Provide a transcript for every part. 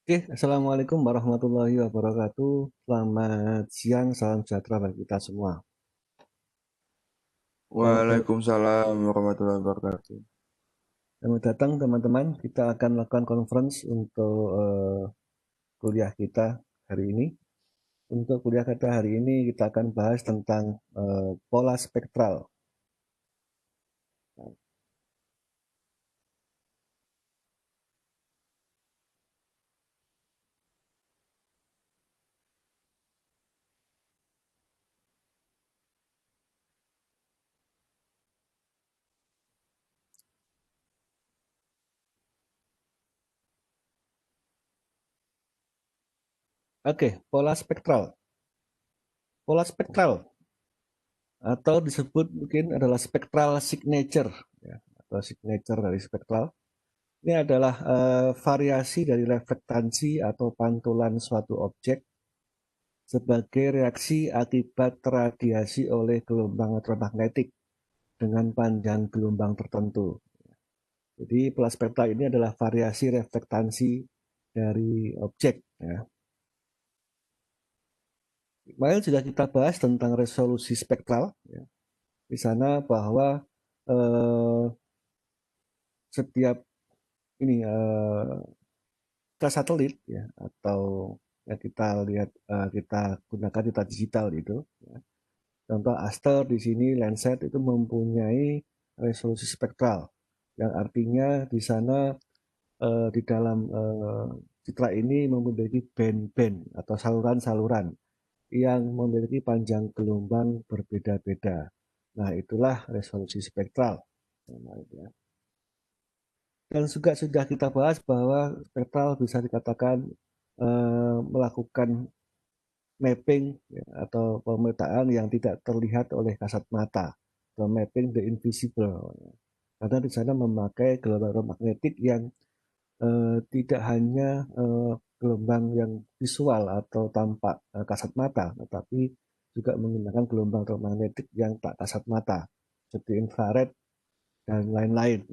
Oke, Assalamualaikum warahmatullahi wabarakatuh. Selamat siang, salam sejahtera bagi kita semua. Waalaikumsalam warahmatullahi wabarakatuh. Selamat datang teman-teman. Kita akan melakukan conference untuk kuliah kita hari ini. Untuk kuliah kita hari ini kita akan bahas tentang pola spektral. Oke, pola spektral. Pola spektral atau disebut mungkin adalah spectral signature, ya, atau signature dari spektral. Ini adalah variasi dari reflektansi atau pantulan suatu objek sebagai reaksi akibat radiasi oleh gelombang elektromagnetik dengan panjang gelombang tertentu. Jadi pola spektral ini adalah variasi reflektansi dari objek. Ya. Kemarin sudah kita bahas tentang resolusi spektral. Ya. Di sana bahwa eh, setiap ini satelit ya atau ya kita lihat kita gunakan data digital itu. Ya. Contoh Aster di sini Landsat itu mempunyai resolusi spektral yang artinya di sana di dalam citra ini memiliki band-band atau saluran-saluran yang memiliki panjang gelombang berbeda-beda. Nah, itulah resolusi spektral. Dan juga sudah kita bahas bahwa spektral bisa dikatakan melakukan mapping ya, atau pemetaan yang tidak terlihat oleh kasat mata atau mapping the invisible karena di sana memakai gelombang magnetik yang tidak hanya gelombang yang visual atau tampak kasat mata tetapi juga menggunakan gelombang magnetik yang tak kasat mata seperti infrared dan lain-lain.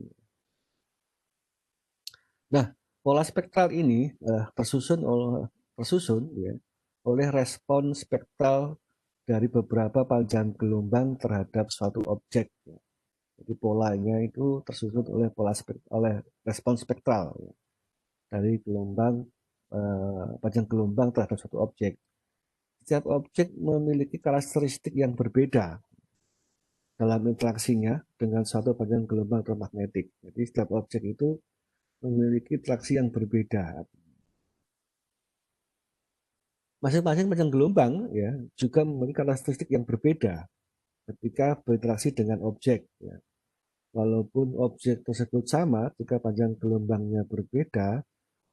Nah, pola spektral ini tersusun ya, oleh respon spektral dari beberapa panjang gelombang terhadap suatu objek. Ya. Jadi polanya itu tersusun oleh oleh respon spektral ya, dari gelombang panjang gelombang terhadap suatu objek. Setiap objek memiliki karakteristik yang berbeda dalam interaksinya dengan suatu panjang gelombang elektromagnetik. Jadi setiap objek itu memiliki interaksi yang berbeda. Masing-masing panjang gelombang ya juga memiliki karakteristik yang berbeda ketika berinteraksi dengan objek. Ya. Walaupun objek tersebut sama, jika panjang gelombangnya berbeda,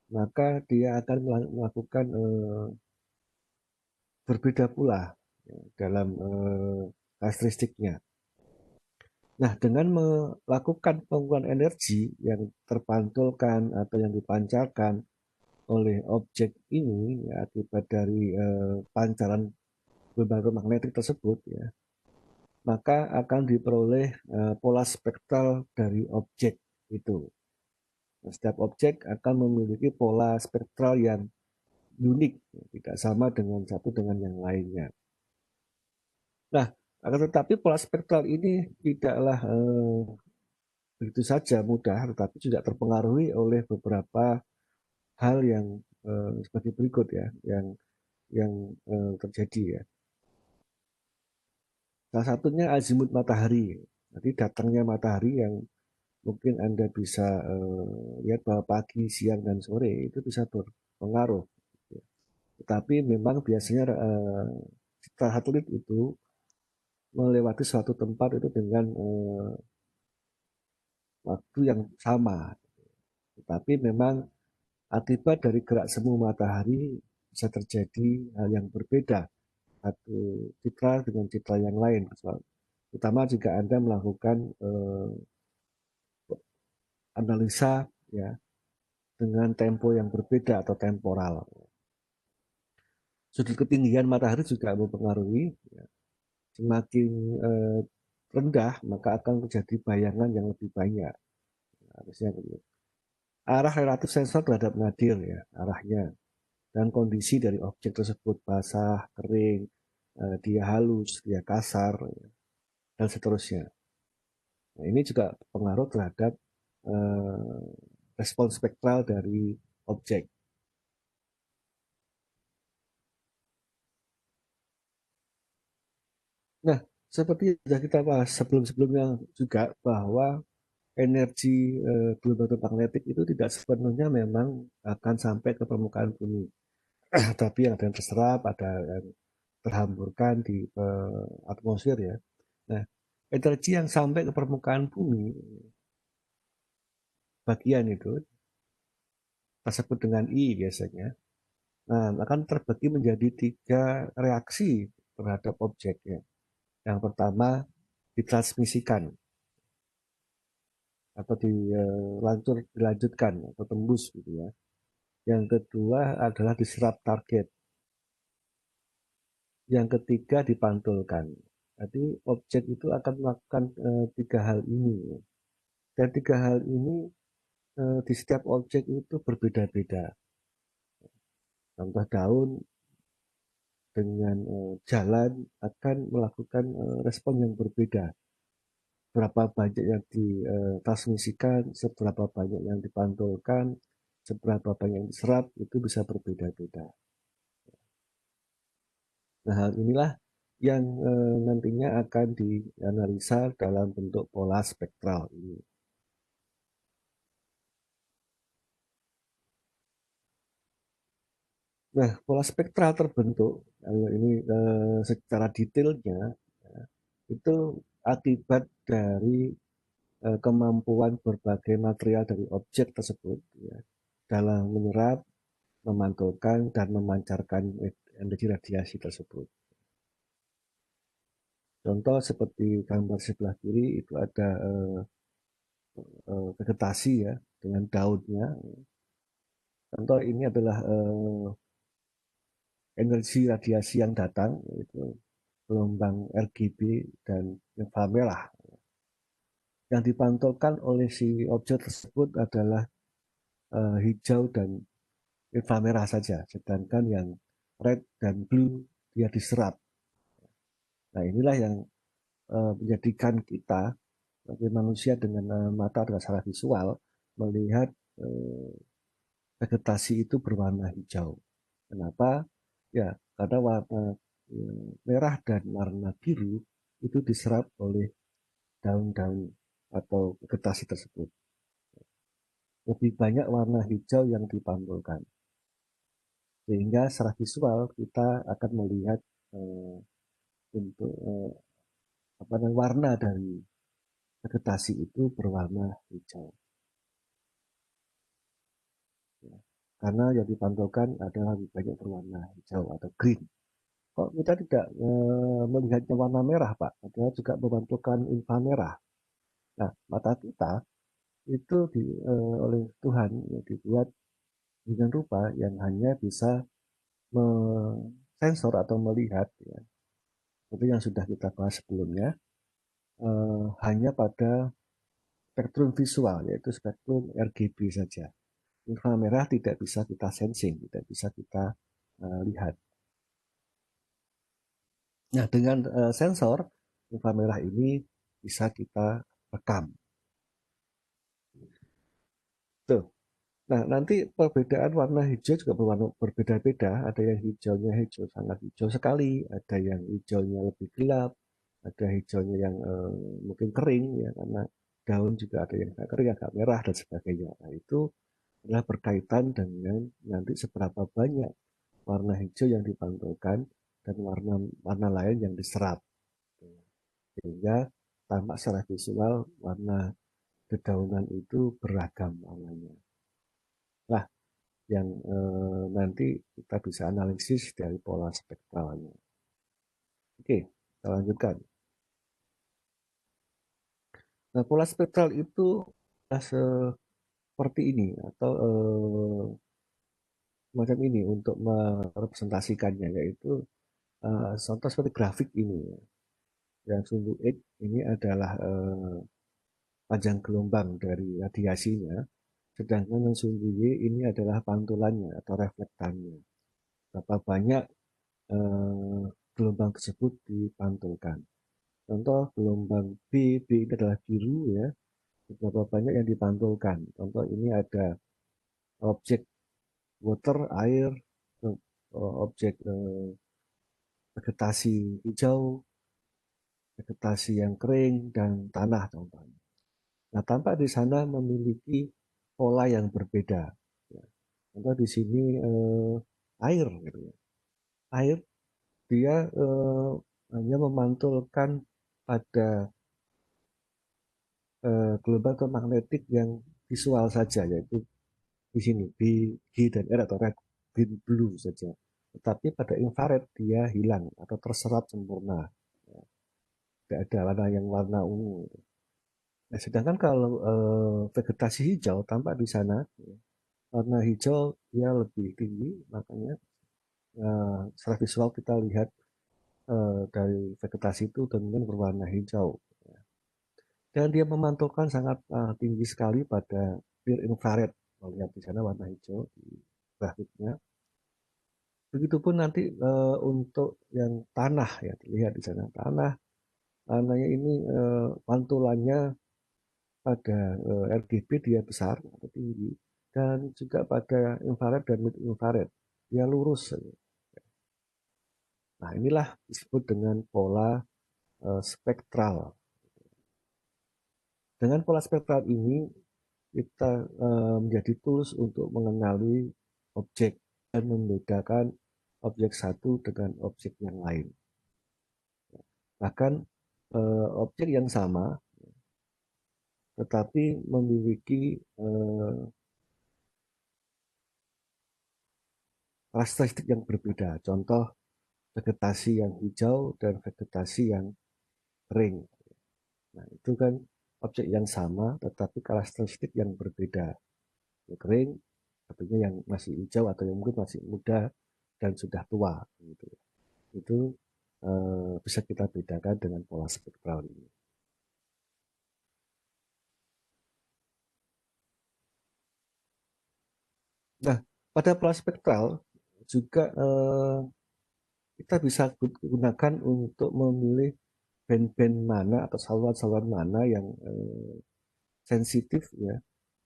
maka dia akan melakukan berbeda pula ya, dalam karakteristiknya. Nah, dengan melakukan penggunaan energi yang terpantulkan atau yang dipancarkan oleh objek ini ya, akibat dari pancaran gelombang magnetik tersebut ya, maka akan diperoleh pola spektral dari objek itu. Nah, setiap objek akan memiliki pola spektral yang unik, tidak sama dengan satu dengan yang lainnya. Nah, akan tetapi pola spektral ini tidaklah begitu saja mudah, tetapi juga terpengaruhi oleh beberapa hal yang sebagai berikut ya, yang terjadi ya. Salah satunya azimut matahari. Jadi datangnya matahari yang mungkin Anda bisa lihat bahwa pagi, siang, dan sore itu bisa berpengaruh. Ya. Tetapi memang biasanya citra satelit itu melewati suatu tempat itu dengan waktu yang sama. Tetapi memang akibat dari gerak semu matahari bisa terjadi hal yang berbeda. Satu citra dengan citra yang lain. Terutama jika Anda melakukan analisa ya dengan tempo yang berbeda atau temporal. Sudut ketinggian matahari juga mempengaruhi. Ya. Semakin rendah maka akan terjadi bayangan yang lebih banyak. Harusnya begitu. arah relatif sensor terhadap nadir ya, arahnya, dan kondisi dari objek tersebut, basah, kering, dia halus, dia kasar, ya, dan seterusnya. Nah, ini juga pengaruh terhadap respon spektral dari objek. Nah, seperti yang sudah kita bahas sebelum-sebelumnya juga bahwa energi gelombang elektromagnetik itu tidak sepenuhnya memang akan sampai ke permukaan bumi. Tapi ada yang terserap, ada yang terhamburkan di atmosfer ya. Nah, energi yang sampai ke permukaan bumi, bagian itu tersebut dengan I biasanya. Nah, akan terbagi menjadi 3 reaksi terhadap objeknya. Yang pertama, ditransmisikan atau dilanjutkan atau tembus gitu ya. Yang kedua adalah diserap target. Yang ketiga dipantulkan. Jadi objek itu akan melakukan 3 hal ini. Dan 3 hal ini di setiap objek itu berbeda-beda. Contoh daun dengan jalan akan melakukan respon yang berbeda. Berapa banyak yang ditransmisikan, seberapa banyak yang dipantulkan, seberapa banyak yang diserap, itu bisa berbeda-beda. Nah, hal inilah yang nantinya akan dianalisa dalam bentuk pola spektral ini. Nah, pola spektral terbentuk, ini secara detailnya, ya, itu akibat dari kemampuan berbagai material dari objek tersebut ya, dalam menyerap, memantulkan, dan memancarkan energi radiasi tersebut. Contoh seperti gambar sebelah kiri itu ada vegetasi ya dengan daunnya. Contoh ini adalah energi radiasi yang datang, yaitu gelombang RGB dan inframerah. Yang dipantulkan oleh si objek tersebut adalah hijau dan inframerah saja, sedangkan yang red dan blue dia diserap. Nah, inilah yang menjadikan kita sebagai manusia dengan mata dengan secara visual melihat vegetasi itu berwarna hijau. Kenapa? Ya, karena warna merah dan warna biru itu diserap oleh daun-daun atau vegetasi tersebut. Lebih banyak warna hijau yang dipantulkan. Sehingga secara visual kita akan melihat untuk warna dari vegetasi itu berwarna hijau. Ya. Karena yang dipantulkan adalah lebih banyak berwarna hijau atau green. Kok kita tidak melihatnya warna merah, Pak? Kita juga memantulkan inframerah. Nah, mata kita itu oleh Tuhan ya, dibuat dengan rupa yang hanya bisa sensor atau melihat ya, seperti yang sudah kita bahas sebelumnya, hanya pada spektrum visual yaitu spektrum RGB saja. Inframerah tidak bisa kita sensing, tidak bisa kita lihat. Nah, dengan sensor inframerah ini bisa kita rekam. Tuh. Nah, nanti perbedaan warna hijau juga berbeda-beda. Ada yang hijaunya hijau sangat hijau sekali, ada yang hijaunya lebih gelap, ada hijaunya yang mungkin kering ya karena daun juga ada yang agak kering, agak merah dan sebagainya. Nah, itu adalah berkaitan dengan nanti seberapa banyak warna hijau yang dipantulkan dan warna warna lain yang diserap. Sehingga tampak secara visual warna dedaunan itu beragam warnanya. Nah, yang nanti kita bisa analisis dari pola spektralnya. Oke, kita lanjutkan. Nah, pola spektral itu seperti ini atau macam ini untuk merepresentasikannya, yaitu contoh seperti grafik ini. Yang sumbu X ini adalah panjang gelombang dari radiasinya. sedangkan yang sumbu Y ini adalah pantulannya atau reflektannya. Berapa banyak gelombang tersebut dipantulkan. Contoh gelombang B ini adalah biru ya, berapa banyak yang dipantulkan. Contoh ini ada objek water, air, objek vegetasi hijau, vegetasi yang kering, dan tanah contohnya. Nah, tampak di sana memiliki pola yang berbeda. Ya. Contoh di sini air, gitu ya. Air dia hanya memantulkan pada gelombang elektromagnetik yang visual saja, yaitu di sini B, G dan R atau red, green, blue saja. Tetapi pada infrared dia hilang atau terserap sempurna. Ya, tidak ada warna yang warna ungu. Nah, sedangkan kalau vegetasi hijau tampak di sana, ya, warna hijau dia lebih tinggi, makanya secara visual kita lihat dari vegetasi itu tentunya berwarna hijau. Ya. Dan dia memantulkan sangat tinggi sekali pada near infrared. Lihat di sana warna hijau di grafiknya. Begitupun nanti untuk yang tanah ya, lihat di sana tanahnya ini pantulannya pada RGB dia besar atau tinggi, dan juga pada infrared dan mid infrared dia lurus. Nah, inilah disebut dengan pola spektral. Dengan pola spektral ini kita menjadi tools untuk mengenali objek dan membedakan objek satu dengan objek yang lain. Bahkan objek yang sama tetapi memiliki karakteristik yang berbeda. Contoh vegetasi yang hijau dan vegetasi yang kering. Nah, itu kan objek yang sama tetapi karakteristik yang berbeda. Yang kering artinya yang masih hijau atau yang mungkin masih muda dan sudah tua gitu. Itu bisa kita bedakan dengan pola spektral ini. Nah, pada pola spektral juga kita bisa gunakan untuk memilih band-band mana atau saluran-saluran mana yang sensitif ya,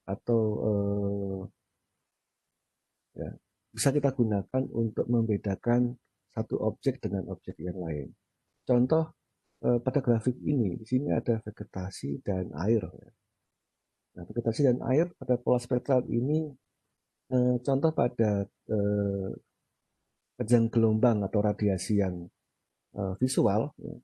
atau ya, bisa kita gunakan untuk membedakan satu objek dengan objek yang lain. Contoh pada grafik ini, di sini ada vegetasi dan air. Ya. Nah, vegetasi dan air pada pola spektral ini contoh pada kejang gelombang atau radiasi yang visual ya,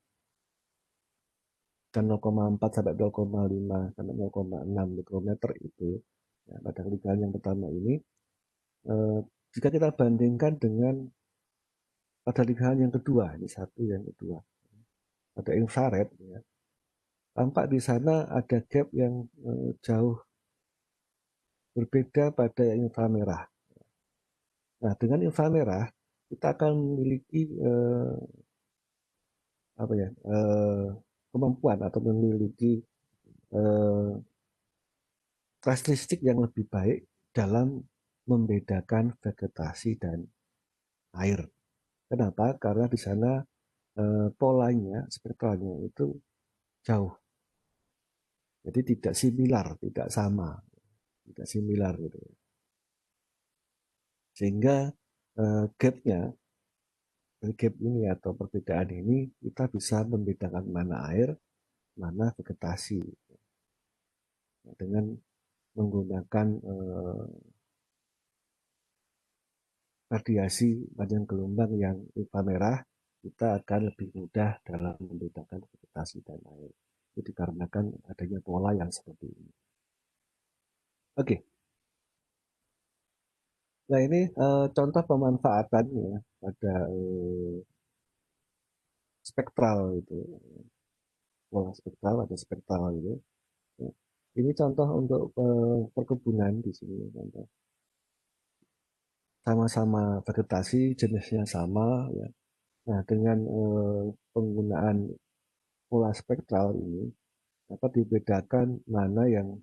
dan 0,4 sampai 0,5 sampai 0,6 mikrometer itu ya, pada keligaan yang pertama ini jika kita bandingkan dengan pada keligaan yang kedua, ini satu yang kedua, pada infrared ya, tampak di sana ada gap yang jauh berbeda pada yang inframerah. Nah, dengan inframerah kita akan memiliki apa ya kemampuan atau memiliki eh, karakteristik yang lebih baik dalam membedakan vegetasi dan air. Kenapa? Karena di sana polanya, spektralnya itu jauh. Jadi tidak similar, tidak sama, tidak similar gitu. Sehingga gapnya, gap ini atau perbedaan ini kita bisa membedakan mana air, mana vegetasi dengan menggunakan radiasi panjang gelombang yang inframerah, kita akan lebih mudah dalam membedakan vegetasi dan air. Itu dikarenakan adanya pola yang seperti ini. Oke, nah ini contoh pemanfaatannya pada spektral itu, pola spektral ada spektral itu. Ini contoh untuk perkebunan di sini, contoh sama-sama vegetasi jenisnya sama, ya. Nah dengan penggunaan pola spektral ini dapat dibedakan mana yang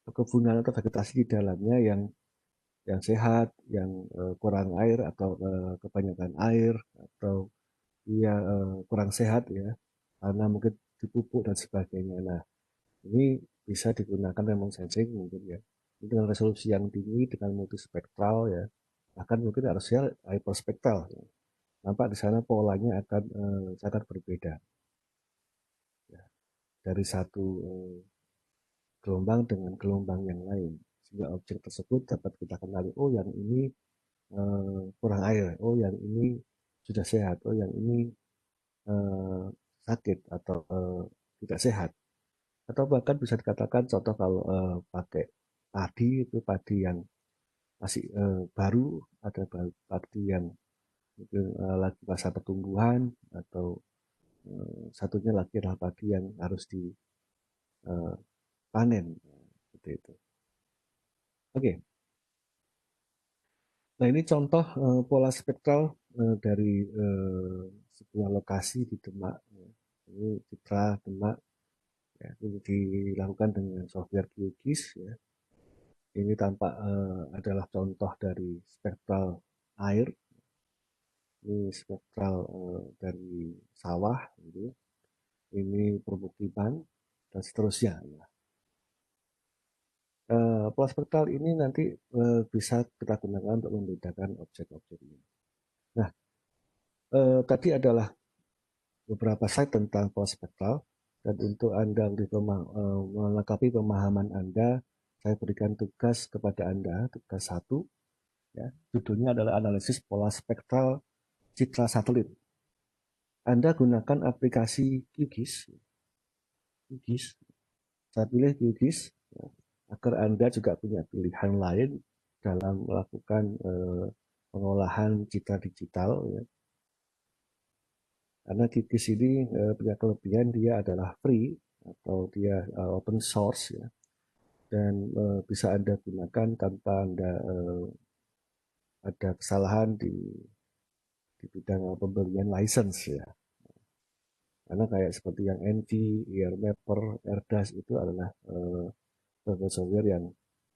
perkebunan atau vegetasi di dalamnya yang sehat, yang kurang air atau kebanyakan air atau dia kurang sehat ya, karena mungkin dipupuk dan sebagainya. Nah, ini bisa digunakan remote sensing mungkin ya, dengan resolusi yang tinggi, dengan multispektral ya, bahkan mungkin harusnya hyperspektral. Ya. Nampak di sana polanya akan sangat berbeda ya, dari satu gelombang dengan gelombang yang lain, sehingga objek tersebut dapat kita kenali, oh yang ini kurang air, oh yang ini sudah sehat, oh yang ini eh, sakit atau tidak sehat. Atau bahkan bisa dikatakan contoh kalau pakai padi, itu padi yang masih baru, ada padi yang mungkin lagi masa pertumbuhan, atau satunya lagi adalah padi yang harus dipanen, seperti itu. Oke, nah ini contoh pola spektral dari sebuah lokasi di Demak. Ya. Ini citra Demak ya, ini dilakukan dengan software QGIS ya. Ini tampak adalah contoh dari spektral air, ini spektral dari sawah, gitu. Ini permukiman dan seterusnya. Ya. Pola spektral ini nanti bisa kita gunakan untuk membedakan objek-objek ini. Nah, tadi adalah beberapa slide tentang pola spektral, dan untuk Anda melengkapi pemahaman Anda, saya berikan tugas kepada Anda, tugas satu, ya, judulnya adalah analisis pola spektral citra satelit. Anda gunakan aplikasi QGIS, QGIS. Saya pilih QGIS ya, agar Anda juga punya pilihan lain dalam melakukan pengolahan citra digital. Ya. Karena QGIS ini punya kelebihan, dia adalah free atau dia open source ya, dan bisa Anda gunakan tanpa Anda ada kesalahan di bidang pembelian license ya. Karena kayak seperti yang NV, Airmapper, AirDAS itu adalah software yang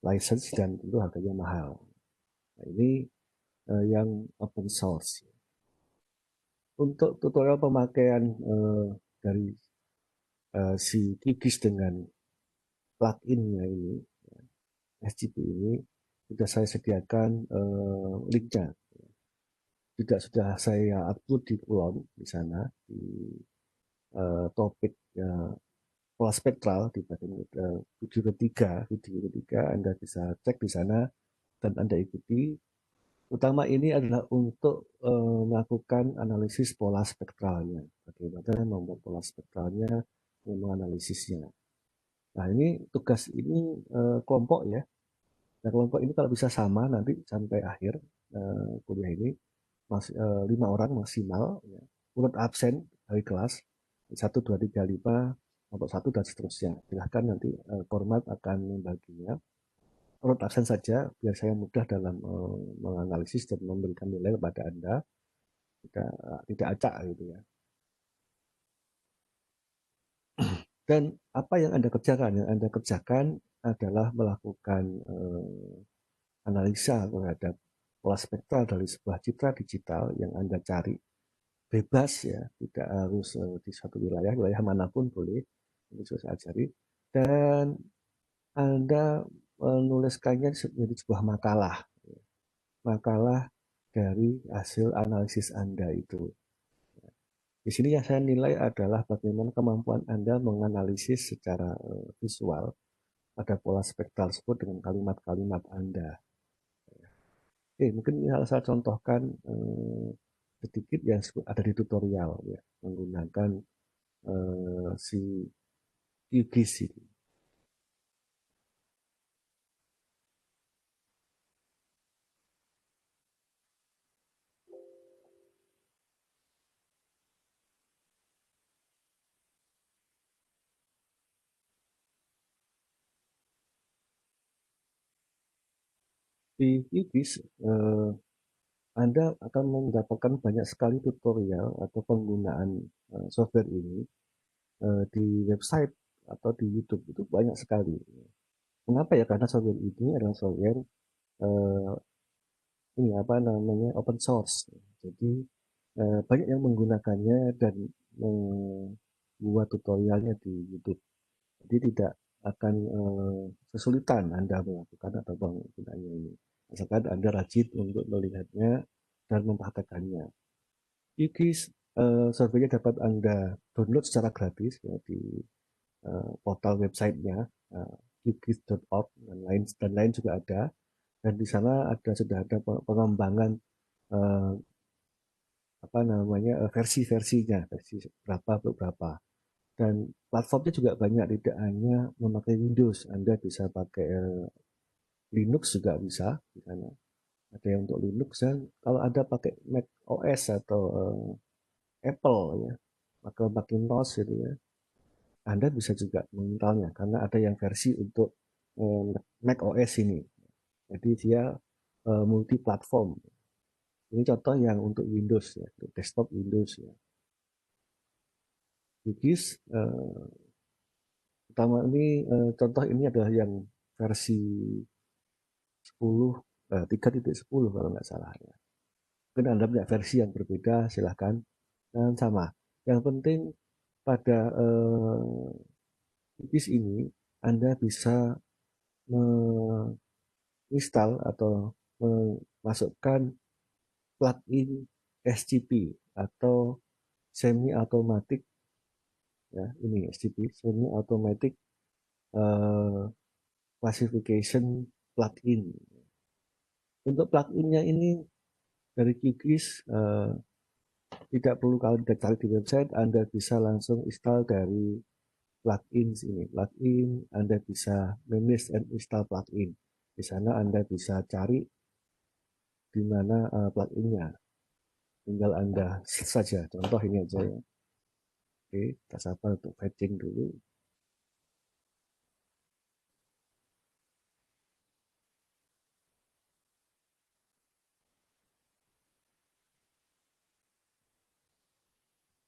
license dan itu harganya mahal. Nah, ini yang open source. Untuk tutorial pemakaian dari si QGIS dengan plugin-nya ini, SGP ini, sudah saya sediakan linknya. Juga sudah saya upload di Plon di sana, di topik pola spektral di bagian video ketiga Anda bisa cek di sana dan Anda ikuti. Utama ini adalah untuk melakukan analisis pola spektralnya, bagaimana membuat pola spektralnya, menganalisisnya. Nah, ini tugas ini kelompok ya. Nah, kelompok ini kalau bisa sama nanti sampai akhir kuliah ini, 5 orang maksimal ya. Urut absen dari kelas 1, 2, 3, 5 atau 1 dan seterusnya. Silahkan nanti format akan membaginya. Urut absen saja biar saya mudah dalam menganalisis dan memberikan nilai kepada Anda, tidak acak gitu ya. Dan apa yang Anda kerjakan? Yang Anda kerjakan adalah melakukan analisa terhadap pola spektral dari sebuah citra digital yang Anda cari, bebas ya, tidak harus di satu wilayah manapun boleh, ini sudah saya ajari, dan Anda menuliskannya menjadi sebuah makalah, makalah dari hasil analisis Anda itu. Di sini yang saya nilai adalah bagaimana kemampuan Anda menganalisis secara visual pada pola spektral tersebut dengan kalimat-kalimat Anda. Oke, mungkin saya contohkan sedikit yang ada di tutorial ya, menggunakan si QGIS ini. Di QGIS Anda akan mendapatkan banyak sekali tutorial atau penggunaan software ini di website atau di YouTube, itu banyak sekali. Mengapa ya? Karena software ini adalah software eh, ini apa namanya open source. Jadi banyak yang menggunakannya dan membuat tutorialnya di YouTube. Jadi tidak akan kesulitan Anda melakukan atau menggunakannya ini. Asalkan Anda rajin untuk melihatnya dan mempraktekannya. QGIS software dapat Anda download secara gratis ya, di portal websitenya qgis.org dan lain juga ada. Dan di sana sudah ada pengembangan eh, apa namanya versi-versinya, versi berapa berapa. Dan platformnya juga banyak, tidak hanya memakai Windows, Anda bisa pakai Linux juga bisa di sana. Ada yang untuk Linux, dan kalau Anda pakai Mac OS atau Apple ya, atau Macintosh gitu ya, Anda bisa juga menginstalnya karena ada yang versi untuk Mac OS ini. Jadi dia multi platform. Ini contoh yang untuk Windows ya, untuk desktop Windows ya. QGIS pertama ini contoh ini adalah yang versi 10 3.10 kalau nggak salah ya. Mungkin Anda punya versi yang berbeda, silahkan. Dan sama. Yang penting pada QGIS ini Anda bisa menginstal atau memasukkan plugin SCP atau semi automatic ya, ini SCP semi automatic uh, classification plugin. Untuk pluginnya ini dari QGIS tidak perlu kalian cari di website, Anda bisa langsung install dari plugin ini. Plugin Anda bisa manage and install plugin. Di sana Anda bisa cari di mana pluginnya. Tinggal Anda saja. Contoh ini aja ya. Oke, kita sabar untuk fetching dulu.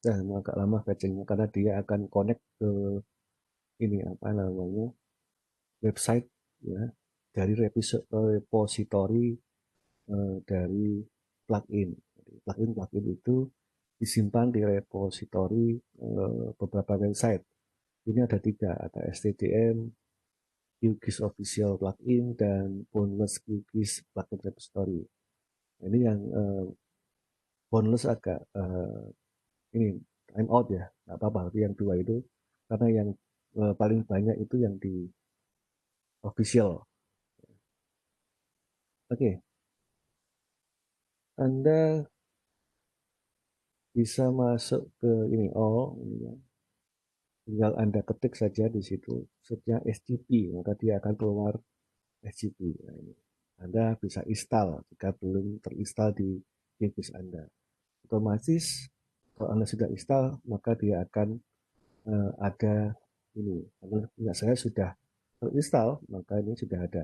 Nah, agak lama fetchingnya karena dia akan connect ke ini apa namanya website ya dari repository dari plugin. Plugin itu disimpan di repository beberapa website. Ini ada tiga, ada STDM, QGIS Official Plugin, dan Boneless QGIS Plugin Repository. Ini yang Boneless agak ini time out ya, nggak apa-apa. Tapi yang dua itu karena yang paling banyak itu yang di official. Oke, Anda bisa masuk ke ini. Oh, ini ya. Tinggal Anda ketik saja di situ search-nya SCP, maka dia akan keluar SCP. Nah, ini. Anda bisa install jika belum terinstall di device Anda. Otomatis kalau Anda sudah install, maka dia akan ada ini. Kalau saya sudah terinstall, maka ini sudah ada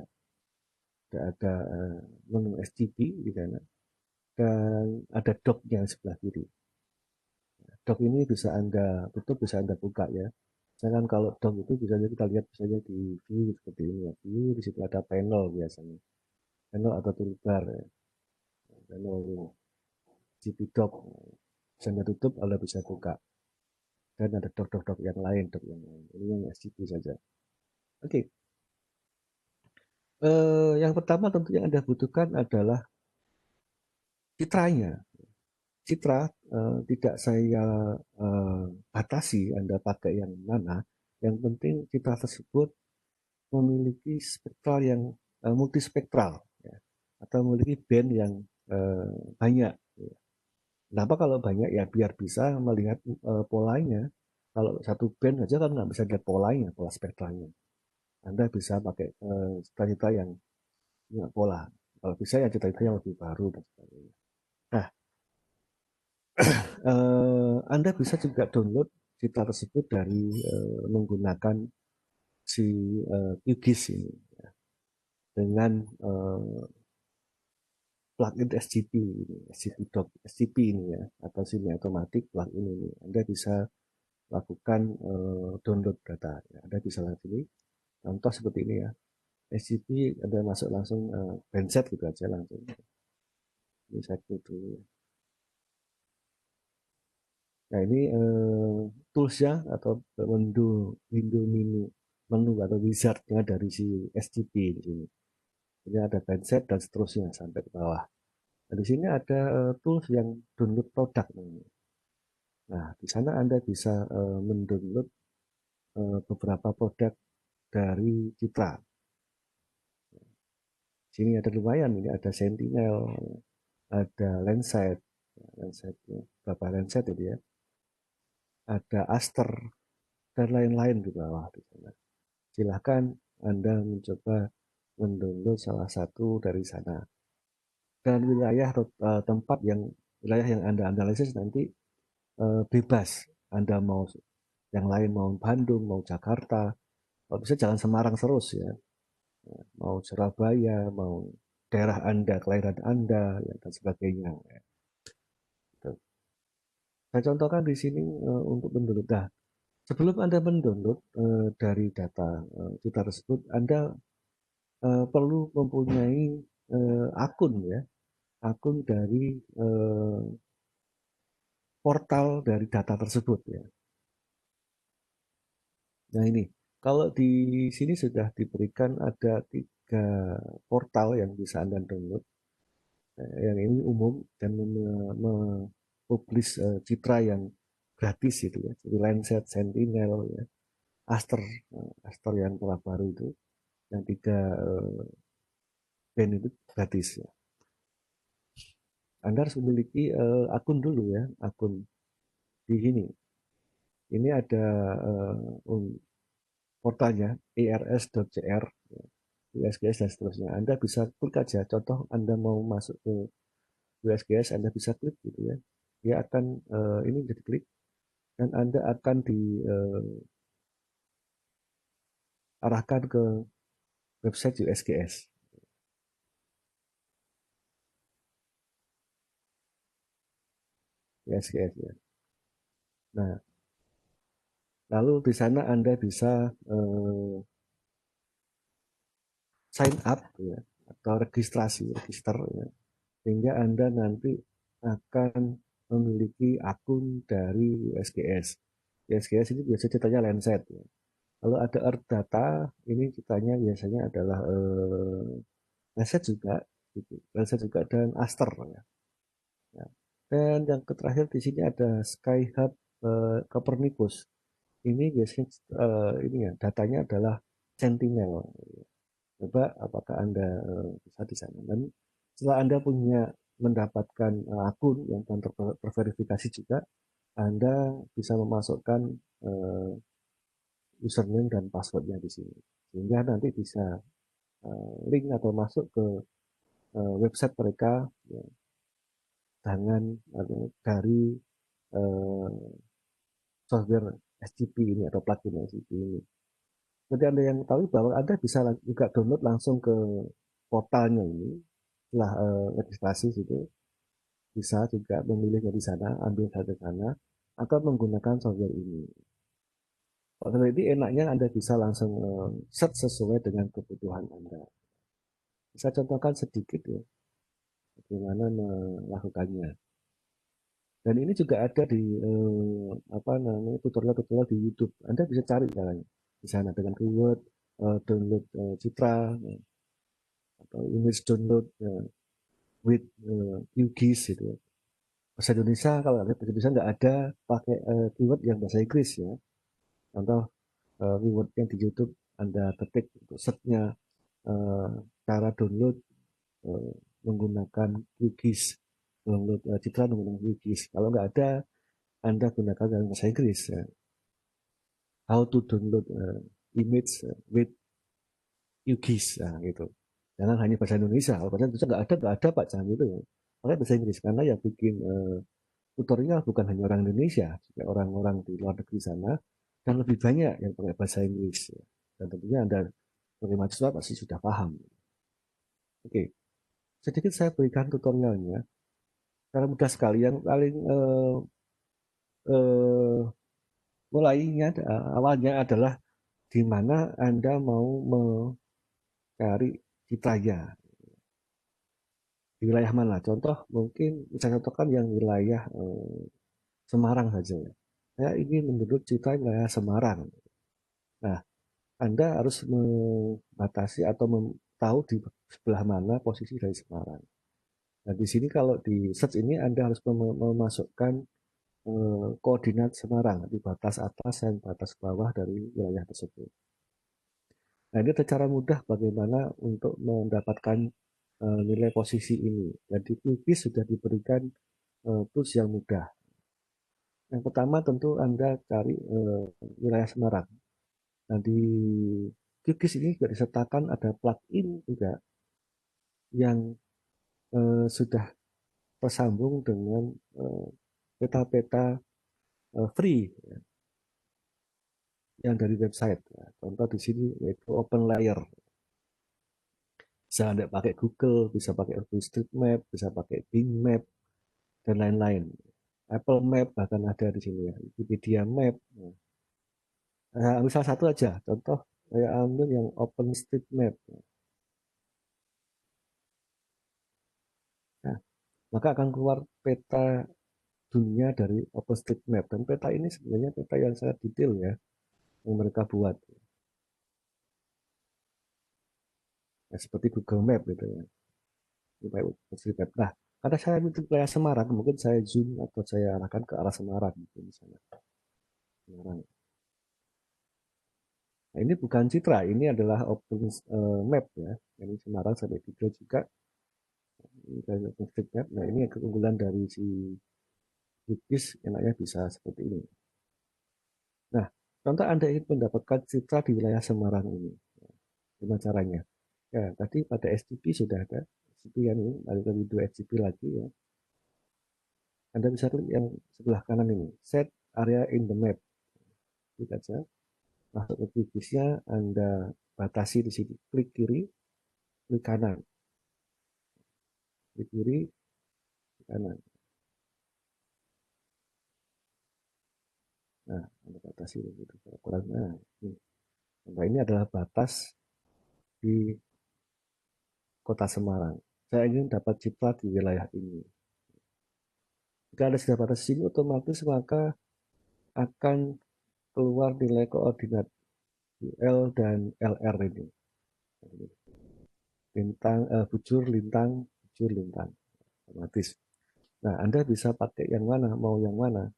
menu SCP di sana dan ada dock-nya sebelah kiri. Dock ini bisa Anda tutup, bisa Anda buka ya. Misalkan kalau dock itu biasanya kita lihat misalnya di view seperti ini ya. View di situ ada panel biasanya. Panel atau toolbar ya. Panel ini. GP dock. Bisa Anda tutup, Anda bisa buka. Dan ada dock-dock yang lain, dock yang lain. Ini yang SCP saja. Oke. Okay. Yang pertama tentu yang Anda butuhkan adalah citranya. Citra tidak saya batasi Anda pakai yang mana. Yang penting citra tersebut memiliki spektral yang multispektral ya, atau memiliki band yang banyak. Ya. Kenapa kalau banyak ya biar bisa melihat polanya. Kalau satu band aja kan nggak bisa lihat polanya, pola spektralnya. Anda bisa pakai citra-citra yang pola. Kalau bisa ya citra-citra yang lebih baru dan sebagainya. Nah, Anda bisa juga download citra tersebut dari menggunakan si QGIS ini ya. Dengan plugin SCP ini, SCP ini ya, atau semi otomatis plugin ini. Anda bisa lakukan download data. Ya. Anda bisa lihat ini, contoh seperti ini ya. SCP Anda masuk langsung bandset gitu aja langsung. Ini saya klik dulu ya. Nah ini toolsnya atau menu atau wizardnya dari si SCP di sini. Ini ada bandset dan seterusnya sampai ke bawah. Nah, di sini ada tools yang download produk. Nah di sana Anda bisa mendownload beberapa produk dari Citra. Sini ada lumayan, ini ada Sentinel, ada Lenset, berapa Lenset itu ya, ada Aster dan lain-lain di bawah di sana. Silahkan Anda mencoba mendownload salah satu dari sana. Dan tempat wilayah yang Anda analisis nanti bebas. Anda mau yang lain, mau Bandung, mau Jakarta, kalau bisa jangan Semarang terus ya. Mau Surabaya, mau daerah Anda, kelahiran Anda, ya, dan sebagainya. Ya. Saya contohkan di sini untuk mendownload. Nah, sebelum Anda mendownload dari data Citra tersebut, Anda perlu mempunyai akun ya, akun dari portal dari data tersebut ya. Nah ini, kalau di sini sudah diberikan ada 3 portal yang bisa Anda download. Yang ini umum dan mempublish citra yang gratis itu ya, jadi Lancet, Sentinel, ya, Aster, Aster yang telah baru itu, yang 3 band itu gratis ya. Anda harus memiliki akun dulu ya, akun di sini. Ini ada portalnya ers.cr, USGS dan seterusnya. Anda bisa klik aja. Contoh Anda mau masuk ke USGS, Anda bisa klik gitu ya. Dia akan ini jadi klik dan Anda akan diarahkan ke website USGS. USGS ya. Nah, lalu di sana Anda bisa sign up ya, atau register ya, sehingga Anda nanti akan memiliki akun dari USGS. USGS ini biasanya ceritanya Lancet ya. Kalau ada Earth Data, ini ceritanya biasanya adalah Lancet juga, gitu. Lancet juga dan Aster ya. Ya. Dan yang terakhir di sini ada Skyhub Copernicus. Ini biasanya ini ya datanya adalah Sentinel. Coba apakah Anda bisa di sana. Dan setelah Anda mendapatkan akun yang terverifikasi juga, Anda bisa memasukkan username dan passwordnya di sini. Sehingga nanti bisa link atau masuk ke website mereka ya, dari software SCP ini atau plugin SCP ini. Jadi Anda yang tahu bahwa Anda bisa juga download langsung ke portalnya ini setelah registrasi itu, bisa juga memilih dari sana, ambil dari sana, atau menggunakan software ini. Kalau ini enaknya Anda bisa langsung search sesuai dengan kebutuhan Anda. Saya contohkan sedikit ya, bagaimana melakukannya. Dan ini juga ada di tutorial-tutorial di YouTube. Anda bisa cari caranya di sana dengan keyword download citra atau image download with UGIS gitu. Bahasa Indonesia, kalau bahasa Indonesia nggak ada, pakai keyword yang bahasa Inggris ya. Contoh keyword yang di YouTube Anda ketik untuk search-nya cara download menggunakan UGIS, download citra menggunakan UGIS. Kalau nggak ada, Anda gunakan dalam bahasa Inggris ya. How to download image with UGIS, nah, gitu. Jangan hanya bahasa Indonesia. Kalau bahasa Indonesia nggak ada Pak, jangan gitu ya. Pakai bahasa Inggris karena ya bikin tutorial bukan hanya orang Indonesia, juga orang-orang di luar negeri sana, dan lebih banyak yang pakai bahasa Inggris. Ya. Dan tentunya Anda sebagai mahasiswa pasti sudah paham. Oke, sedikit saya berikan tutorialnya. Cara mudah sekali. Yang paling eh, mulainya awalnya adalah di mana Anda mau cari citranya di wilayah mana. Contoh mungkin saya contohkan yang wilayah Semarang saja ya. Saya ingin menduduk citra wilayah Semarang. Nah, Anda harus membatasi atau tahu di sebelah mana posisi dari Semarang. Nah, di sini kalau di search ini Anda harus memasukkan koordinat Semarang di batas atas dan batas bawah dari wilayah tersebut. Nah, ini cara mudah bagaimana untuk mendapatkan nilai posisi ini. Jadi QGIS sudah diberikan tools yang mudah. Yang pertama tentu Anda cari wilayah Semarang. Nah, di QGIS ini juga disertakan ada plugin juga yang sudah tersambung dengan peta-peta free ya, yang dari website. Ya. Contoh di sini yaitu OpenLayer. Bisa Anda pakai Google, bisa pakai OpenStreetMap, bisa pakai Bing Map, dan lain-lain. Apple Map bahkan ada di sini ya, Wikipedia Map. Nah, ambil salah satu aja, contoh saya ambil yang OpenStreetMap. Nah, maka akan keluar peta dunia dari OpenStreetMap. Dan peta ini sebenarnya peta yang sangat detail ya, yang mereka buat. Ya, seperti Google Map gitu ya. OpenStreetMap. Nah, karena saya itu wilayah Semarang, mungkin saya zoom atau saya arahkan ke arah Semarang. Gitu, misalnya. Semarang. Nah, ini bukan citra, ini adalah open map ya. Ini Semarang sampai Tiga juga. Ini dari OpenStreetMap. Nah, ini keunggulan dari si QGIS enaknya bisa seperti ini. Nah, contoh Anda ingin mendapatkan citra di wilayah Semarang ini. Gimana caranya? Ya, tadi pada SCP sudah ada. SCP yang ini, ada video SCP lagi ya. Anda bisa klik yang sebelah kanan ini. Set area in the map. Klik aja. Masuk ke QGIS-nya, Anda batasi di sini. Klik kiri, klik kanan. Klik kiri, klik kanan. Nah, Anda batasi begitu. Kurang. Nah, ini adalah batas di Kota Semarang. Saya ingin dapat citra di wilayah ini. Jika Anda sudah batas sini, otomatis maka akan keluar nilai koordinat L dan LR ini. Bujur, lintang, bujur, lintang. Otomatis. Nah, Anda bisa pakai yang mana, mau yang mana.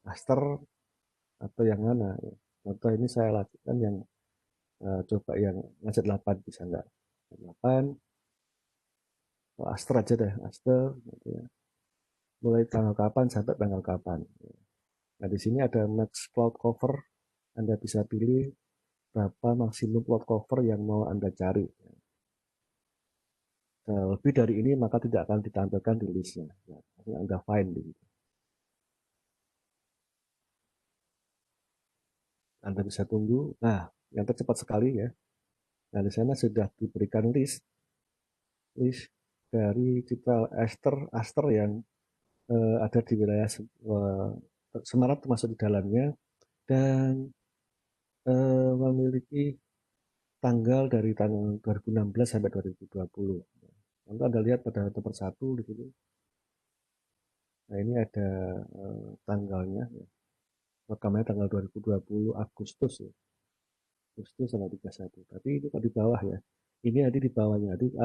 Raster atau yang mana. Contoh ini saya lakukan yang coba yang ngajak 8 bisa enggak. 8, Aster aja deh, Aster. Gitu ya. Mulai tanggal kapan sampai tanggal kapan. Nah, di sini ada max cloud cover. Anda bisa pilih berapa maksimum cloud cover yang mau Anda cari. Nah, lebih dari ini maka tidak akan ditampilkan di listnya. Nah, Anda find gitu. Anda bisa tunggu. Nah, yang tercepat sekali ya. Nah, di sana sudah diberikan list dari citra aster yang ada di wilayah Semarang termasuk di dalamnya dan memiliki tanggal dari tanggal 2016 sampai 2020. Nanti Anda lihat pada nomor 1 di sini. Nah, ini ada tanggalnya. Ya. Rekamannya tanggal 2020 Agustus ya. Agustus tanggal 31. Tapi itu di bawah ya. Ini ada di bawahnya. Jadi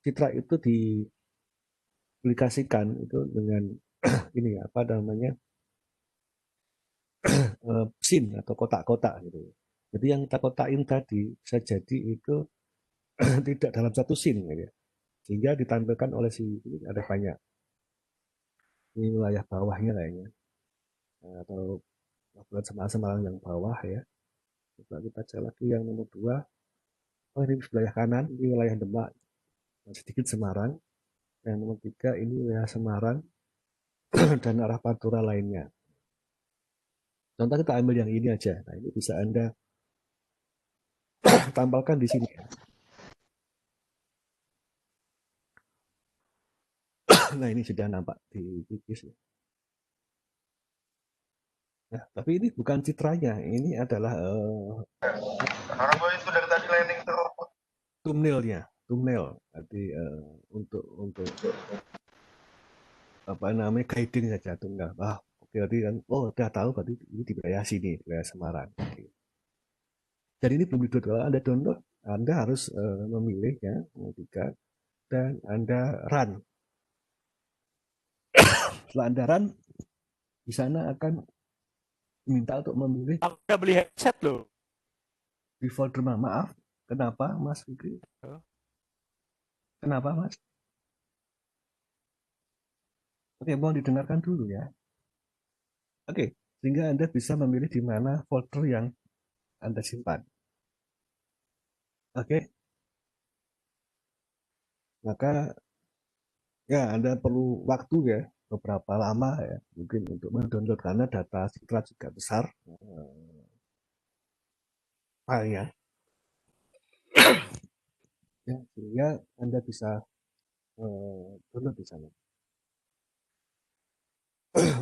citra itu diaplikasikan itu dengan ini ya, apa namanya? Scene atau kotak-kotak gitu. Jadi yang kita kotakin tadi bisa jadi itu tidak dalam satu scene ya. Sehingga ditampilkan oleh si ini ada banyak. Ini wilayah bawahnya kayaknya. Atau Semarang yang bawah ya. Coba kita cek lagi yang nomor 2. Oh, ini wilayah kanan, ini wilayah Demak. Sedikit Semarang. Yang nomor 3 ini wilayah Semarang dan arah Pantura lainnya. Contoh kita ambil yang ini aja. Nah, ini bisa Anda tampalkan di sini. Nah, ini sudah nampak di QGIS ya. Nah, tapi ini bukan citranya, ini adalah Orang gue itu dari tadi landing terus. thumbnail. Jadi untuk apa namanya guiding saja thumbnail. Oke berarti kan, udah tahu berarti ini di wilayah sini, wilayah Semarang. Oke. Jadi ini belum di-download. Kalau Anda download, Anda harus memilih ya, ketika dan Anda run. Setelah Anda run, di sana akan diminta untuk memilih Aku udah beli headset loh. di folder mana. Maaf, kenapa Mas Fikri? Kenapa Mas? Oke, mau didengarkan dulu ya. Oke, sehingga Anda bisa memilih di mana folder yang Anda simpan. Oke, maka ya Anda perlu waktu ya, beberapa lama ya, mungkin untuk mendownload karena data Citra juga besar filenya. Ya, sehingga Anda bisa download di sana.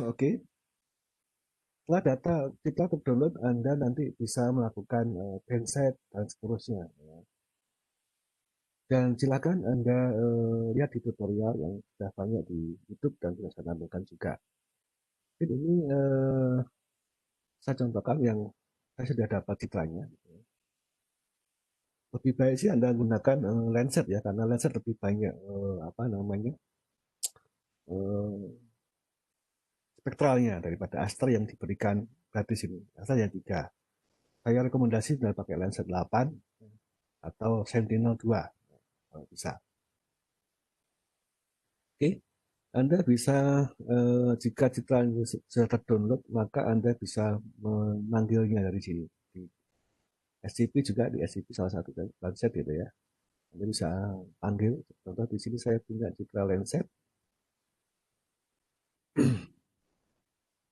Oke, setelah data Citra terdownload, Anda nanti bisa melakukan genset dan seterusnya. Ya. Dan silakan Anda lihat di tutorial yang sudah banyak di YouTube dan sudah saya tampilkan juga. Jadi ini saya contohkan yang saya sudah dapat citranya. Lebih baik sih Anda gunakan Landsat ya, karena Landsat lebih banyak apa namanya spektralnya daripada Aster yang diberikan gratis ini. Aster yang 3. Saya rekomendasi sudah pakai Landsat 8 atau Sentinel 2 kalau bisa. Oke, Anda bisa jika citra sudah terdownload, maka Anda bisa memanggilnya dari sini. Di SCP juga, di SCP salah satu Landsat gitu ya. Anda bisa panggil, contoh di sini saya punya citra Landsat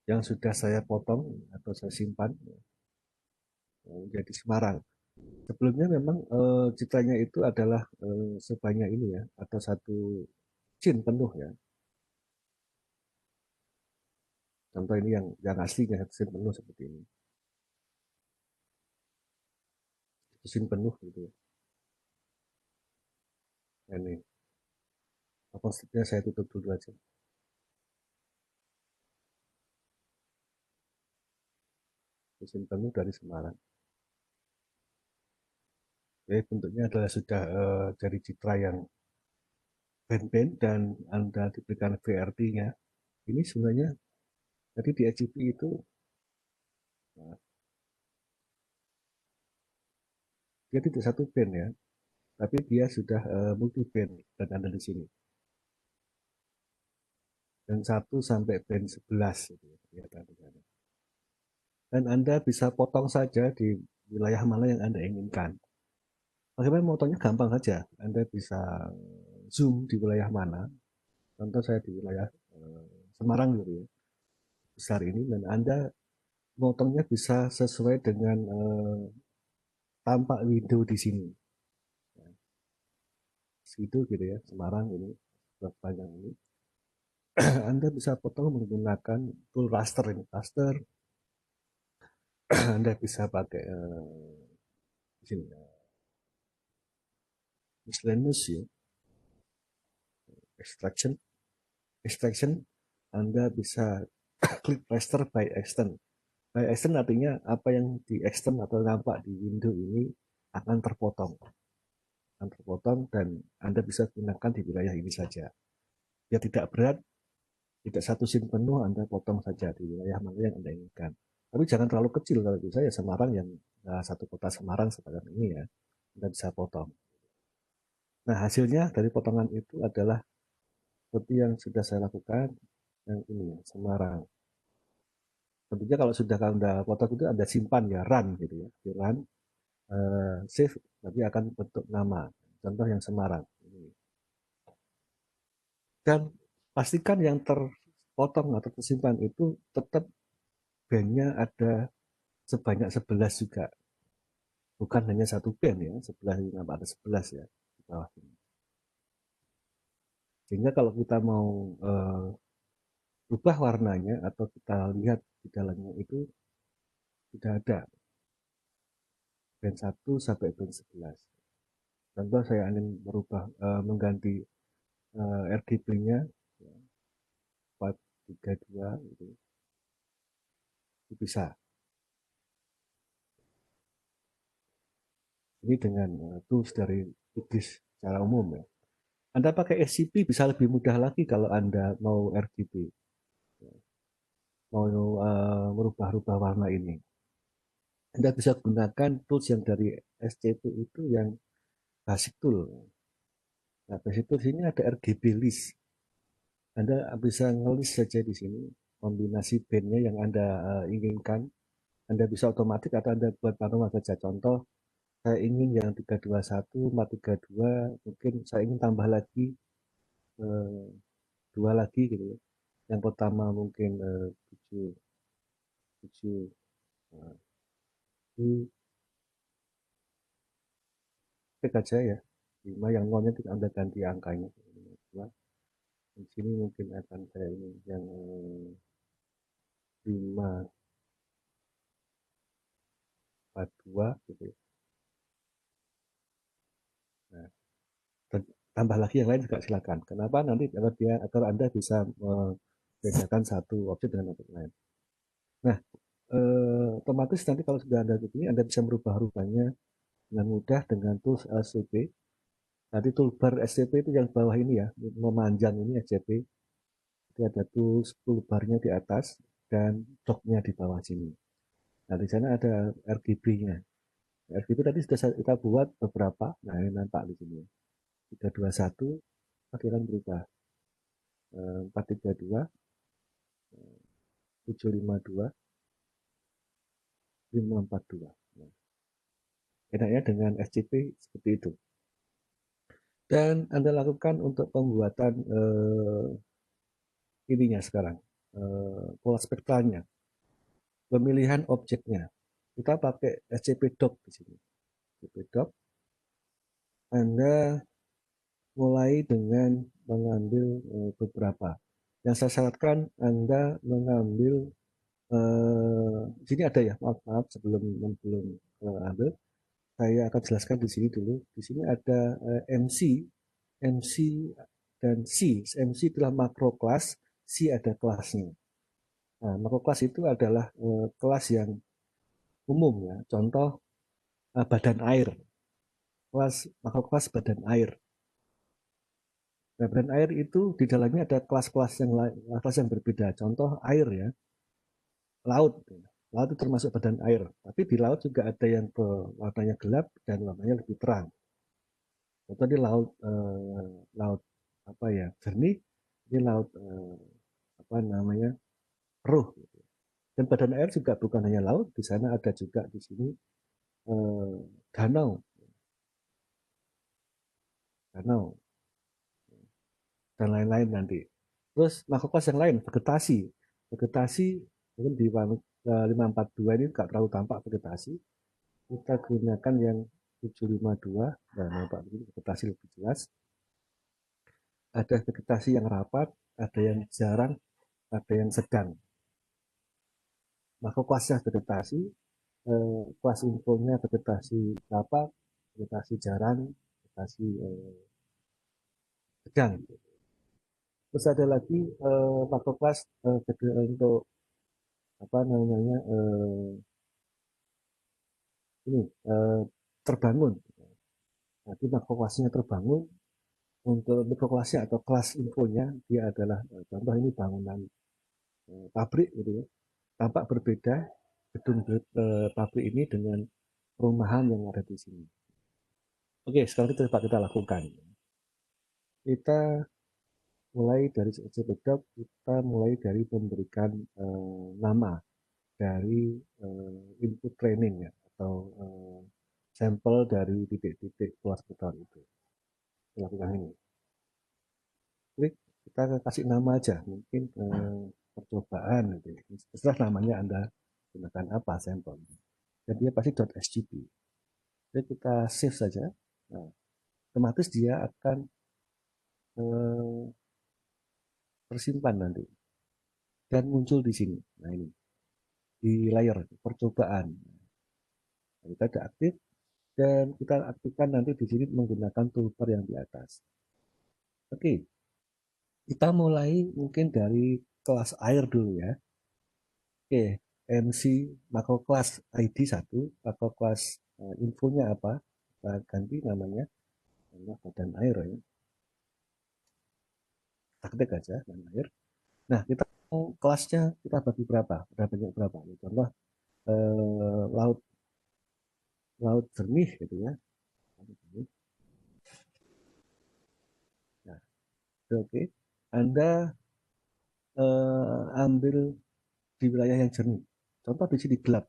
yang sudah saya potong atau saya simpan menjadi Semarang. Sebelumnya memang citranya itu adalah sebanyak ini ya, atau satu scene penuh ya. Contoh ini yang aslinya satu scene penuh seperti ini. Satu scene penuh gitu. Nah, ini apa maksudnya saya tutup dulu aja. Satu scene penuh dari Semarang. Jadi bentuknya adalah sudah dari citra yang band-band dan Anda diberikan VRT-nya. Ini sebenarnya tadi di HCP itu dia tidak satu band ya, tapi dia sudah multi band dan ada di sini. Dan 1 sampai band 11 gitu ya, dan Anda bisa potong saja di wilayah mana yang Anda inginkan. Bagaimana potongnya gampang saja. Anda bisa zoom di wilayah mana. Contoh saya di wilayah Semarang gitu ya, besar ini, dan Anda potongnya bisa sesuai dengan tampak window di sini. Segitu gitu ya, Semarang ini panjang ini. Anda bisa potong menggunakan tool raster ini, raster. Anda bisa pakai di sini miscellaneous ya, extraction. Anda bisa klik raster by extend. By extend artinya apa yang di extend atau nampak di window ini akan terpotong, dan Anda bisa gunakan di wilayah ini saja. Ya tidak berat, tidak satu scene penuh, Anda potong saja di wilayah mana yang Anda inginkan. Tapi jangan terlalu kecil, kalau itu saya Semarang yang satu kota Semarang seperti ini ya, Anda bisa potong. Nah hasilnya dari potongan itu adalah seperti yang sudah saya lakukan, yang ini Semarang. Tentunya kalau sudah Anda potong itu Anda simpan ya, run gitu ya, di run, save, nanti akan bentuk nama. Contoh yang Semarang. Dan pastikan yang terpotong atau tersimpan itu tetap bandnya ada sebanyak 11 juga. Bukan hanya satu band ya, 11 ini ada 11 ya di bawah ini. Sehingga kalau kita mau ubah warnanya atau kita lihat di dalamnya itu sudah ada band 1 sampai band 11. Contoh saya ingin mengganti RGB-nya 432 gitu, itu bisa. Ini dengan tools dari Iblis secara umum ya. Anda pakai SCP bisa lebih mudah lagi kalau Anda mau RGB, mau merubah-rubah warna ini. Anda bisa gunakan tools yang dari SCP itu yang basic tool. Nah, basic tool ini ada RGB list. Anda bisa ngelis saja di sini kombinasi bandnya yang Anda inginkan. Anda bisa otomatis atau Anda buat manual saja. Contoh, saya ingin yang 321, 432, mungkin saya ingin tambah lagi eh, dua lagi gitu ya. Yang pertama mungkin 7, 7, klik aja ya. 5 yang nolnya tidak Anda ganti angkanya. Di sini mungkin akan saya ini yang 5, 42 gitu ya. Nah, tambah lagi yang lain juga silakan. Kenapa? Nanti agar Anda bisa membedakan satu objek dengan objek lain. Nah, otomatis nanti kalau sudah Anda begini, Anda bisa merubah-rubahnya dengan mudah dengan tools SCP. Nanti toolbar SCP itu yang bawah ini ya, memanjang ini SCP. Jadi ada tools toolbarnya di atas dan docknya di bawah sini. Nah, di sana ada RGB-nya. RGB itu tadi sudah kita buat beberapa. Nah, ini nampak di sini. 321 akhirnya berubah. 432, 752, 542. Nah, enaknya dengan SCP seperti itu. Dan Anda lakukan untuk pembuatan ininya sekarang, pola spektralnya, pemilihan objeknya. Kita pakai SCP doc di sini. SCP doc, Anda mulai dengan mengambil beberapa. Yang saya syaratkan Anda mengambil di sini ada ya, maaf sebelum ambil, saya akan jelaskan di sini dulu. Di sini ada MC dan C. MC adalah makro kelas, C ada kelasnya. Nah, makro kelas itu adalah kelas yang umum ya. Contoh badan air, makro kelas badan air. Nah, badan air itu di dalamnya ada kelas-kelas yang lain, kelas yang berbeda. Contoh air ya, laut. Laut itu termasuk badan air. Tapi di laut juga ada yang warnanya gelap dan warnanya lebih terang. Contoh di laut apa ya, jernih. Ini laut apa namanya, keruh. Dan badan air juga bukan hanya laut, di sana ada juga di sini eh, danau, danau dan lain-lain nanti. Terus makrokelas yang lain, vegetasi. Vegetasi mungkin di 542 ini nggak terlalu tampak vegetasi. Kita gunakan yang 752, dan nampak begini vegetasi lebih jelas. Ada vegetasi yang rapat, ada yang jarang, ada yang sedang. Makrokelasnya vegetasi, kelas infonya vegetasi rapat, vegetasi jarang, vegetasi sedang. Terus ada lagi makrokelas untuk apa namanya ini terbangun. Nanti makrokelasnya terbangun, untuk mikrokelasnya atau kelas infonya dia adalah contoh ini bangunan pabrik gitu ya. Tampak berbeda gedung pabrik ini dengan perumahan yang ada di sini. Oke, sekarang kita lakukan. Kita mulai dari sebelum kita mulai dari memberikan nama dari input training ya, atau sampel dari titik-titik kelas putar itu. Lakukan ini. Klik, kita kasih nama aja, mungkin percobaan gitu. Setelah namanya Anda gunakan apa sampel. Dan dia pasti .sgp. Jadi kita save saja. Nah, otomatis dia akan tersimpan nanti dan muncul di sini. Nah ini di layar percobaan. Nah, kita ada aktif, dan kita aktifkan nanti di sini menggunakan toolbar yang di atas. Oke, kita mulai mungkin dari kelas air dulu ya. Oke, MC makro kelas ID 1, makro kelas infonya apa? Kita ganti namanya, badan air ya. Kita ketik aja badan air. Nah, kita mau kelasnya kita bagi berapa? Udah banyak berapa? Contoh laut laut jernih gitu ya. Nah, oke. Anda ambil di wilayah yang jernih. Contoh di sini gelap.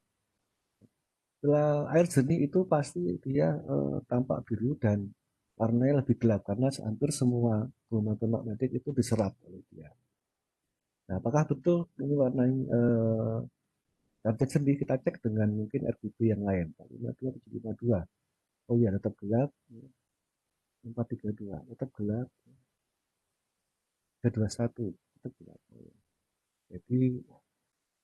Bila air jernih itu pasti dia tampak biru dan warnanya lebih gelap karena hampir semua gelombang magnetik itu diserap oleh dia. Nah, apakah betul ini warnanya target jernih? Kita cek dengan mungkin RGB yang lain. 452, 752. Oh iya, tetap gelap. 432, tetap gelap. 321, tetap gelap. Jadi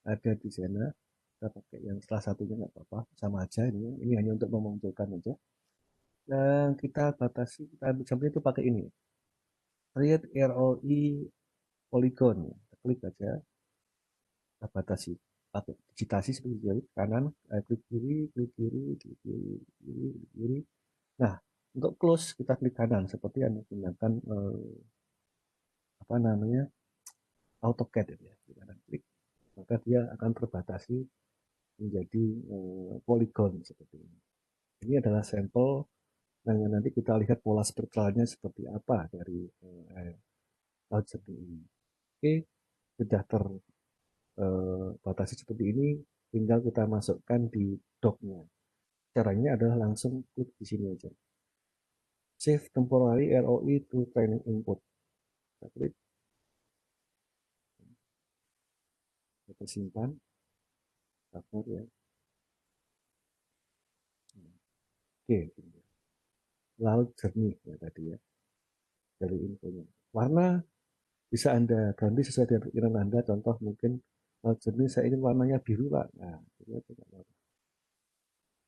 ada di sana. Kita pakai yang salah satunya nggak apa-apa, sama aja ini hanya untuk memunculkan aja. Dan kita batasi, kita sampai itu pakai ini, create ROI polygon, kita klik aja, kita batasi, pakai digitasi seperti ini, kanan, klik kiri, klik kiri, klik kiri, kiri, klik kiri. Nah, untuk close kita klik kanan seperti yang menggunakan apa namanya AutoCAD ya, kanan klik, maka dia akan terbatasi menjadi polygon seperti ini. Ini adalah sampel. Nah, nanti kita lihat pola spektralnya seperti apa dari laut jernih ini. Oke, sudah terbatasi seperti ini, tinggal kita masukkan di docknya. Caranya adalah langsung klik di sini aja. Save temporary ROI to training input. Kita klik, kita simpan, cover ya. Oke, laut jernih ya tadi ya dari infonya. Warna bisa Anda ganti sesuai dengan pikiran Anda. Contoh mungkin laut jernih saya ingin warnanya biru Pak. Nah,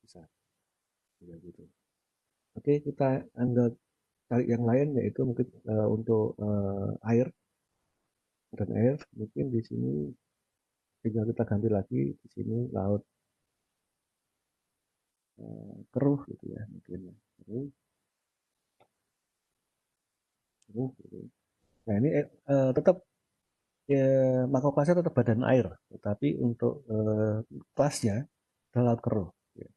bisa ya gitu. Oke, kita Anda cari yang lain yaitu mungkin untuk air dan air mungkin di sini tinggal kita ganti lagi di sini laut keruh gitu ya mungkin keruh keruh gitu. Nah ini tetap ya, makro kelasnya tetap badan air tetapi untuk kelasnya adalah laut keruh ya.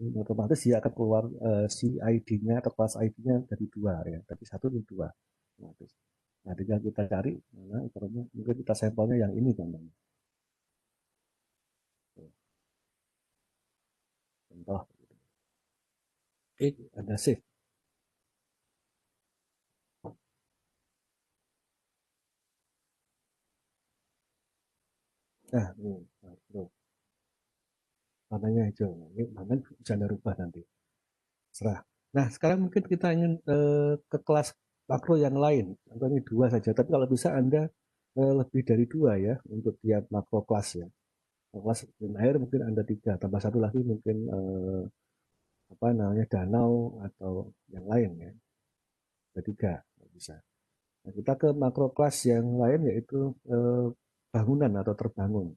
Ini otomatis dia akan keluar si ID-nya atau kelas ID-nya dari dua ya dari satu dan dua otomatis. Nah tinggal kita cari mana ukurannya mungkin kita sampelnya yang ini contohnya contoh. Oke, ada save. Nah, ini, nah, warnanya hijau. Ini mana bisa Anda rubah nanti. Serah. Nah, sekarang mungkin kita ingin ke kelas makro yang lain. Contoh ini dua saja. Tapi kalau bisa Anda lebih dari dua ya untuk tiap makro kelas ya. Kelas air mungkin Anda tiga, tambah satu lagi mungkin apa namanya danau atau yang lain ya. Ada tiga, bisa. Nah, kita ke makro kelas yang lain yaitu bangunan atau terbangun.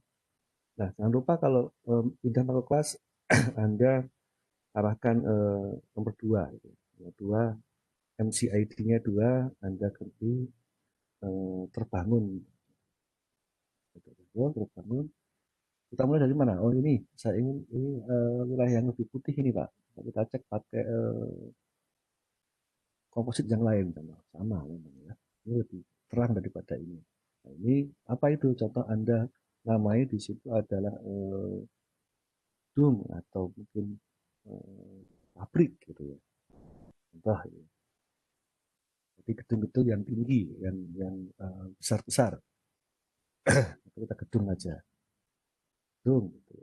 Nah, jangan lupa kalau pindah makro kelas Anda arahkan nomor 2 gitu. Nomor 2 MCID-nya 2 Anda ganti terbangun terbangun kita mulai dari mana. Oh ini saya ingin ini wilayah yang lebih putih ini Pak, kita cek pakai komposit yang lain sama ya. Ini lebih terang daripada ini. Nah, ini apa itu contoh Anda namanya di situ adalah dom atau mungkin pabrik gitu ya contoh ini. Jadi gedung-gedung yang tinggi, yang besar-besar, kita gedung aja, gedung. Gitu.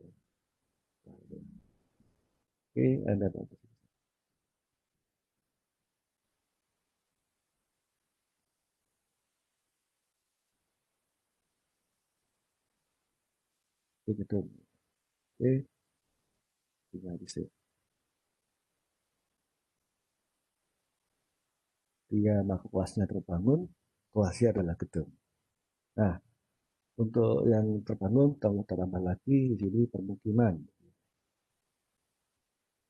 Oke, Anda dapat gedung. Oke, tinggal di save. ketika makrokelasnya terbangun, kelasnya adalah gedung. Nah, untuk yang terbangun, tambah lagi di sini permukiman.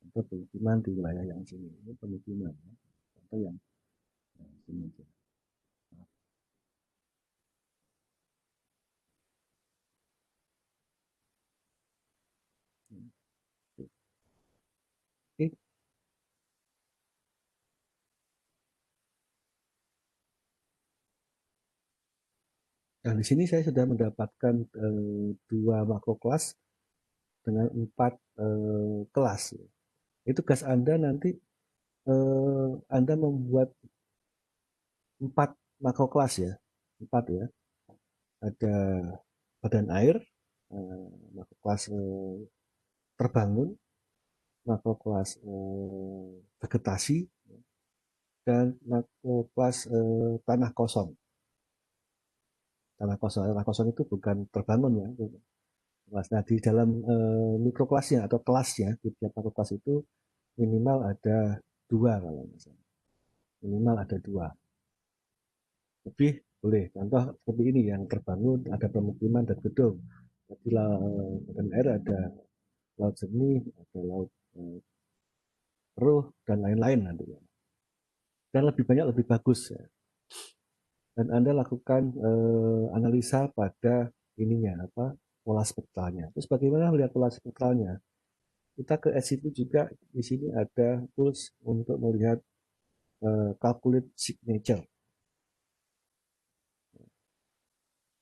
Untuk pemukiman di wilayah yang sini, ini pemukiman. Contoh yang sini aja. Oke. Nah, di sini saya sudah mendapatkan 2 makrokelas dengan 4 kelas. Itu tugas Anda nanti Anda membuat 4 makrokelas ya. 4 ya. Ada badan air, makrokelas terbangun, makrokelas vegetasi, dan makrokelas tanah kosong. Tanah kosong itu bukan terbangun ya. Nah, di dalam mikrokelasnya atau kelasnya, di tiap makrokelas itu minimal ada 2 kalau misalnya. Minimal ada 2. Lebih boleh. Contoh seperti ini yang terbangun, ada pemukiman dan gedung. Jadi badan air ada laut jernih, ada laut keruh, dan lain-lain nanti. Dan lebih banyak lebih bagus ya. Dan Anda lakukan analisa pada ininya apa pola spektralnya. Terus bagaimana melihat pola spektralnya? Kita ke SCP juga di sini ada tools untuk melihat calculate signature.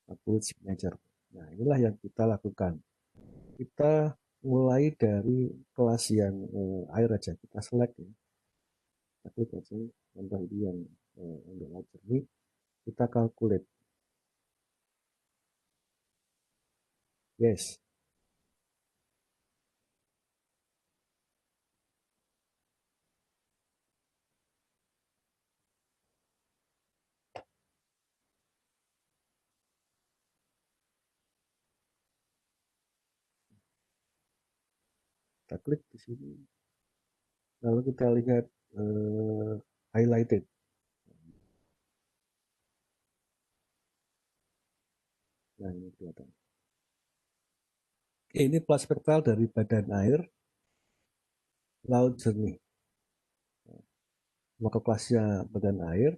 Calculate signature. Nah, inilah yang kita lakukan. Kita mulai dari kelas yang air aja, kita select ya. Tapi biasanya contoh ini yang untuk laut jernih, kita calculate. Yes, kita klik di sini. Lalu kita lihat highlighted. Nah, ini kelihatan. Ini pola spektral dari badan air laut jernih. Maka kelasnya badan air,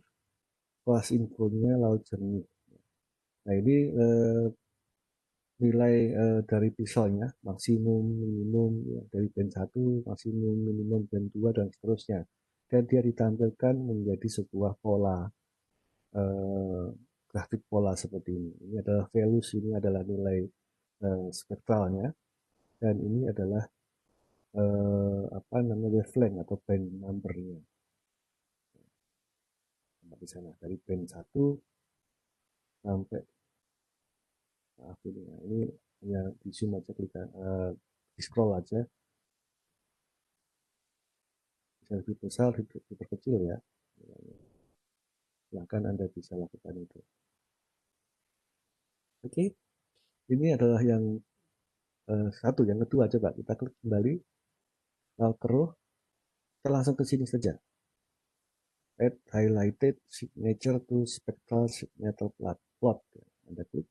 kelas infonya laut jernih. Nah, ini nilai dari pixelnya, maksimum, minimum, ya, dari band 1, maksimum, minimum, band 2, dan seterusnya. Dan dia ditampilkan menjadi sebuah pola, grafik pola seperti ini. Ini adalah values, ini adalah nilai spektralnya, dan ini adalah apa namanya wavelength atau band numbernya. Di sana dari band 1 sampai maaf ini hanya di zoom aja, klik di scroll aja, bisa lebih besar, diperkecil ya. Silakan Anda bisa lakukan itu. Oke, ini adalah yang satu. Yang kedua, coba kita klik kembali keruh, kita langsung ke sini saja. Add highlighted signature to spectral signature plot. Anda klik,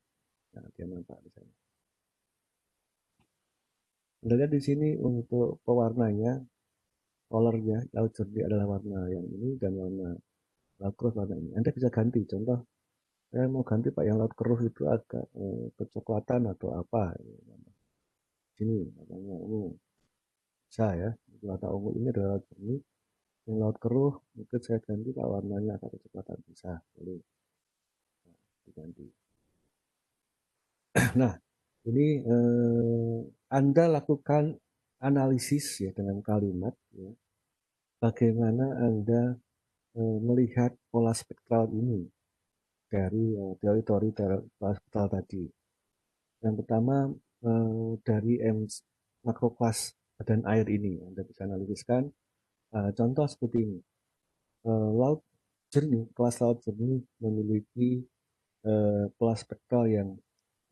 nah dia nampak di sana. Anda lihat di sini untuk pewarnanya, colornya, laut jernih adalah warna yang ini, dan warna laut keruh warna ini. Anda bisa ganti, contoh saya mau ganti Pak yang laut keruh itu agak kecoklatan atau apa. Sini warnanya ungu. Bisa ya, warna ungu ini adalah laut jernih. Yang laut keruh mungkin saya ganti Pak warnanya agak kecoklatan, bisa, boleh diganti. Nah, ini Anda lakukan analisis ya dengan kalimat ya. Bagaimana Anda melihat pola spektral ini dari teori-teori pola spektral tadi. Yang pertama dari makrokelas badan air ini Anda bisa analisiskan contoh seperti ini. Laut jernih, kelas laut jernih memiliki pola spektral yang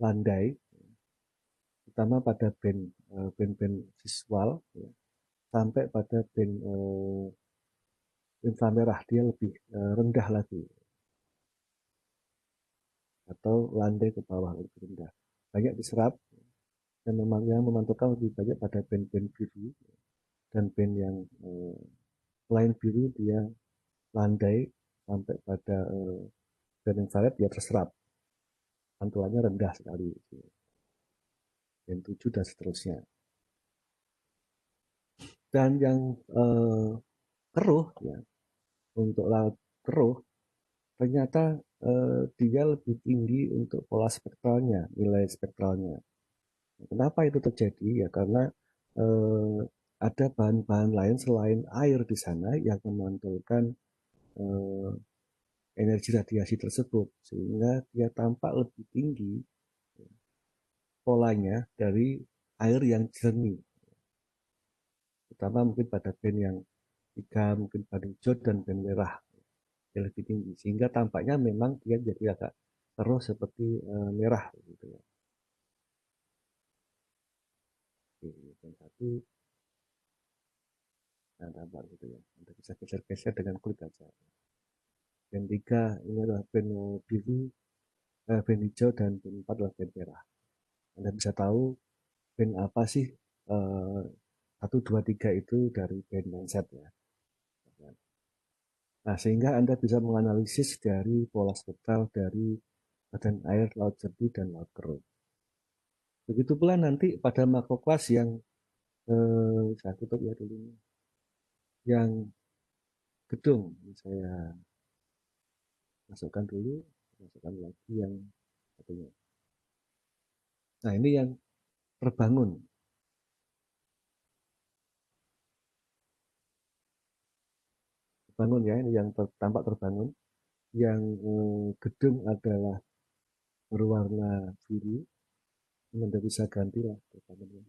landai, terutama pada band visual ya, sampai pada band inframerah, dia lebih rendah lagi, atau landai ke bawah lebih rendah, banyak diserap, dan memang yang memantulkan lebih banyak pada band-band biru, dan band yang selain biru dia landai sampai pada band infrared dia terserap, pantulannya rendah sekali, band 7 dan seterusnya. Dan yang keruh ya, untuk laut keruh ternyata dia lebih tinggi untuk pola spektralnya, nilai spektralnya. Kenapa itu terjadi? Ya karena eh, ada bahan-bahan lain selain air di sana yang memantulkan eh, energi radiasi tersebut, sehingga dia tampak lebih tinggi polanya dari air yang jernih. Terutama mungkin pada band yang 3, mungkin band hijau dan band merah yang lebih tinggi, sehingga tampaknya memang dia jadi agak keruh seperti merah gitu ya. Band 1 nah, tampak gitu ya. Anda bisa geser-geser dengan klik aja. Band 3 ini adalah band biru, band hijau, dan band 4 adalah band merah. Anda bisa tahu band apa sih 1, 2, 3 itu dari band mindset ya. Nah, sehingga Anda bisa menganalisis dari pola spektral dari badan air, laut jernih, dan laut keruh. Begitu pula nanti pada makro kelas yang saya tutup ya dulu, yang gedung saya masukkan dulu, masukkan lagi yang satunya. Nah, ini yang terbangun, ya, ini yang tampak terbangun. Yang gedung adalah berwarna biru, Anda bisa gantilah terbangunnya.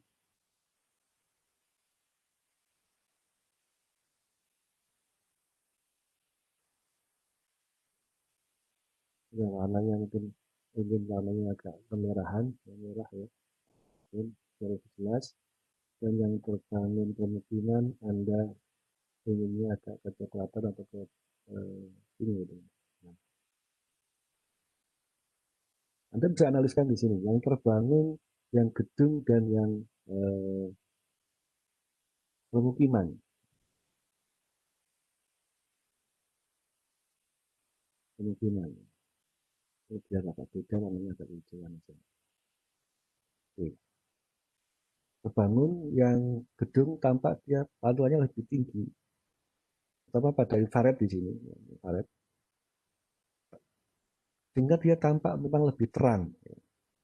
Yang warnanya mungkin warnanya agak kemerahan, merah ya, mungkin lebih jelas. Dan yang terbangun kemungkinan Anda inginnya agak kecoklatan atau ke ini gitu. Nah, Anda bisa analiskan di sini yang terbangun, yang gedung, dan yang pemukiman. Pemukiman. Ini biar agak beda, namanya agak hijauan aja. Oke. Terbangun yang gedung tampak dia pantulannya lebih tinggi, terutama pada infrared di sini, infrared. Sehingga dia tampak memang lebih terang ya,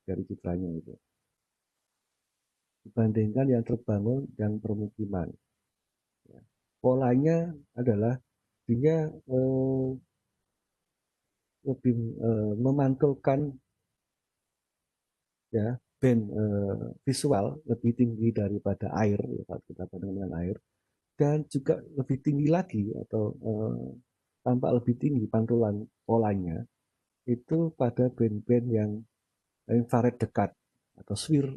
dari citranya itu, dibandingkan yang terbangun yang permukiman. Ya. Polanya adalah dia lebih memantulkan ya band visual lebih tinggi daripada air ya, kalau kita bandingkan dengan air, dan juga lebih tinggi lagi atau tampak lebih tinggi pantulan polanya itu pada band-band yang infrared dekat atau SWIR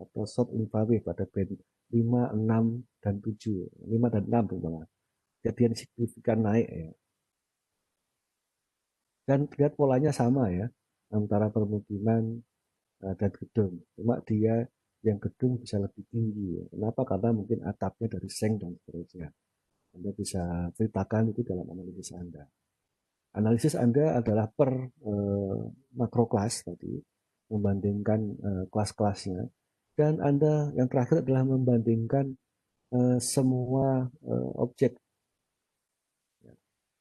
atau short infrared pada band 5, 6, dan 7, 5 dan 6 terutama. Jadian signifikan naik ya. Dan lihat polanya sama ya antara permukiman dan gedung. Cuma dia yang gedung bisa lebih tinggi. Ya. Kenapa? Karena mungkin atapnya dari seng dan seterusnya. Anda bisa ceritakan itu dalam analisis Anda. Analisis Anda adalah per makro kelas tadi, membandingkan kelas-kelasnya. Dan Anda yang terakhir adalah membandingkan semua objek.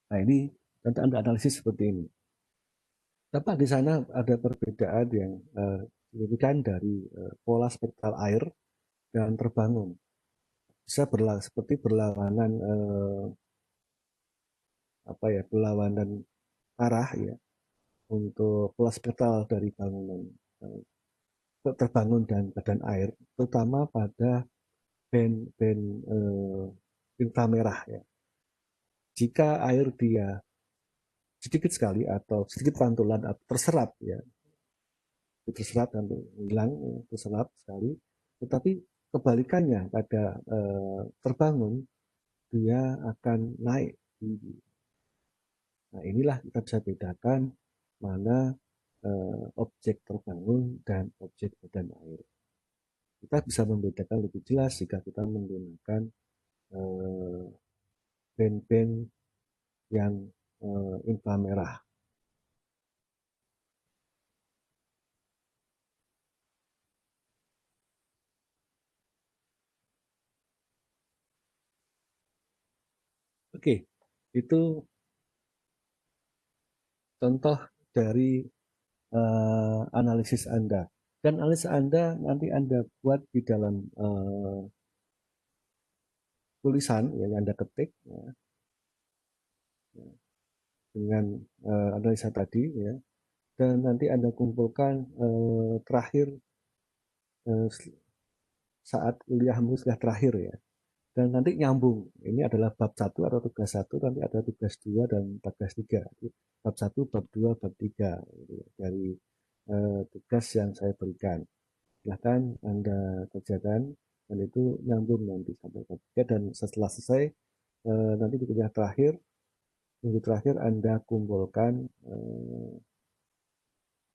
Nah, ini tentu Anda analisis seperti ini. Tapi di sana ada perbedaan yang signifikan dari pola spektral air dan terbangun. Bisa seperti berlawanan berlawanan arah ya untuk pola spektral dari bangunan terbangun dan badan air, terutama pada band-band inframerah ya. Jika air dia sedikit sekali atau sedikit pantulan atau terserap ya, terserap dan hilang, terserap sekali, tetapi kebalikannya pada terbangun dia akan naik tinggi. Nah, inilah kita bisa bedakan mana objek terbangun dan objek badan air. Kita bisa membedakan lebih jelas jika kita menggunakan band-band yang inframerah. Oke, itu contoh dari analisis Anda. Dan analisis Anda nanti Anda buat di dalam tulisan yang Anda ketik ya, dengan analisa tadi ya, dan nanti Anda kumpulkan terakhir saat kuliah sudah terakhir ya, dan nanti nyambung. Ini adalah bab 1 atau tugas 1, nanti ada tugas 2 dan tugas 3. Bab 1, bab 2, bab 3 gitu, dari tugas yang saya berikan. Silahkan Anda kerjakan dan itu nyambung nanti sampai bab 3, dan setelah selesai nanti di kuliah terakhir, minggu terakhir Anda kumpulkan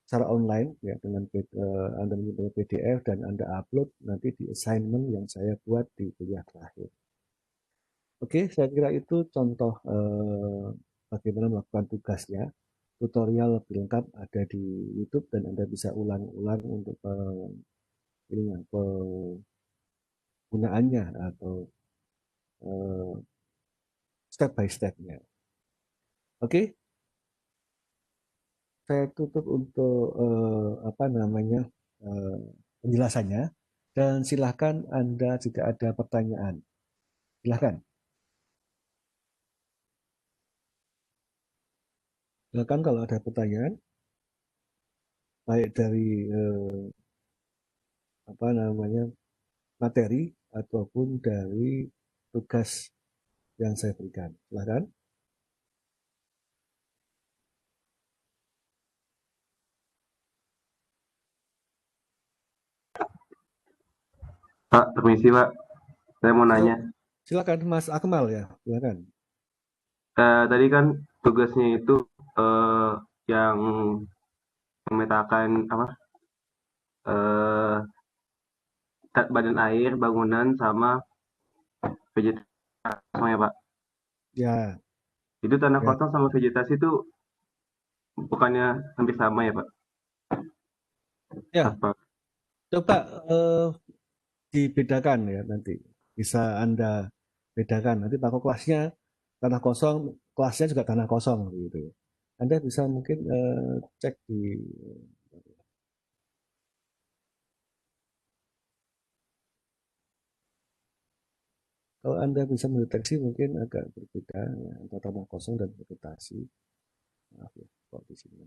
secara online ya, dengan Anda mempunyai PDF dan Anda upload nanti di assignment yang saya buat di kuliah terakhir. Oke, saya kira itu contoh bagaimana melakukan tugasnya. Tutorial lebih lengkap ada di YouTube dan Anda bisa ulang-ulang untuk penggunaannya atau step by step-nya. Oke, saya tutup untuk penjelasannya, dan silahkan Anda jika ada pertanyaan. Silahkan. Silahkan kalau ada pertanyaan, baik dari materi ataupun dari tugas yang saya berikan. Silahkan. Pak, permisi Pak, saya mau nanya. Silakan Mas Akmal ya, silakan. Tadi kan tugasnya itu eh, yang memetakan apa? eh Badan air, bangunan, sama vegetasi ya Pak. Ya, Itu tanah ya, kosong sama vegetasi itu bukannya hampir sama ya Pak? ya. Apa? Coba dibedakan ya nanti. Bisa Anda bedakan. Nanti Pak kelasnya tanah kosong, kelasnya juga tanah kosong gitu. Anda bisa mungkin cek di kalau Anda bisa mendeteksi mungkin agak berbeda ya, antara tanah kosong dan vegetasi. Maaf ya, kok di sini.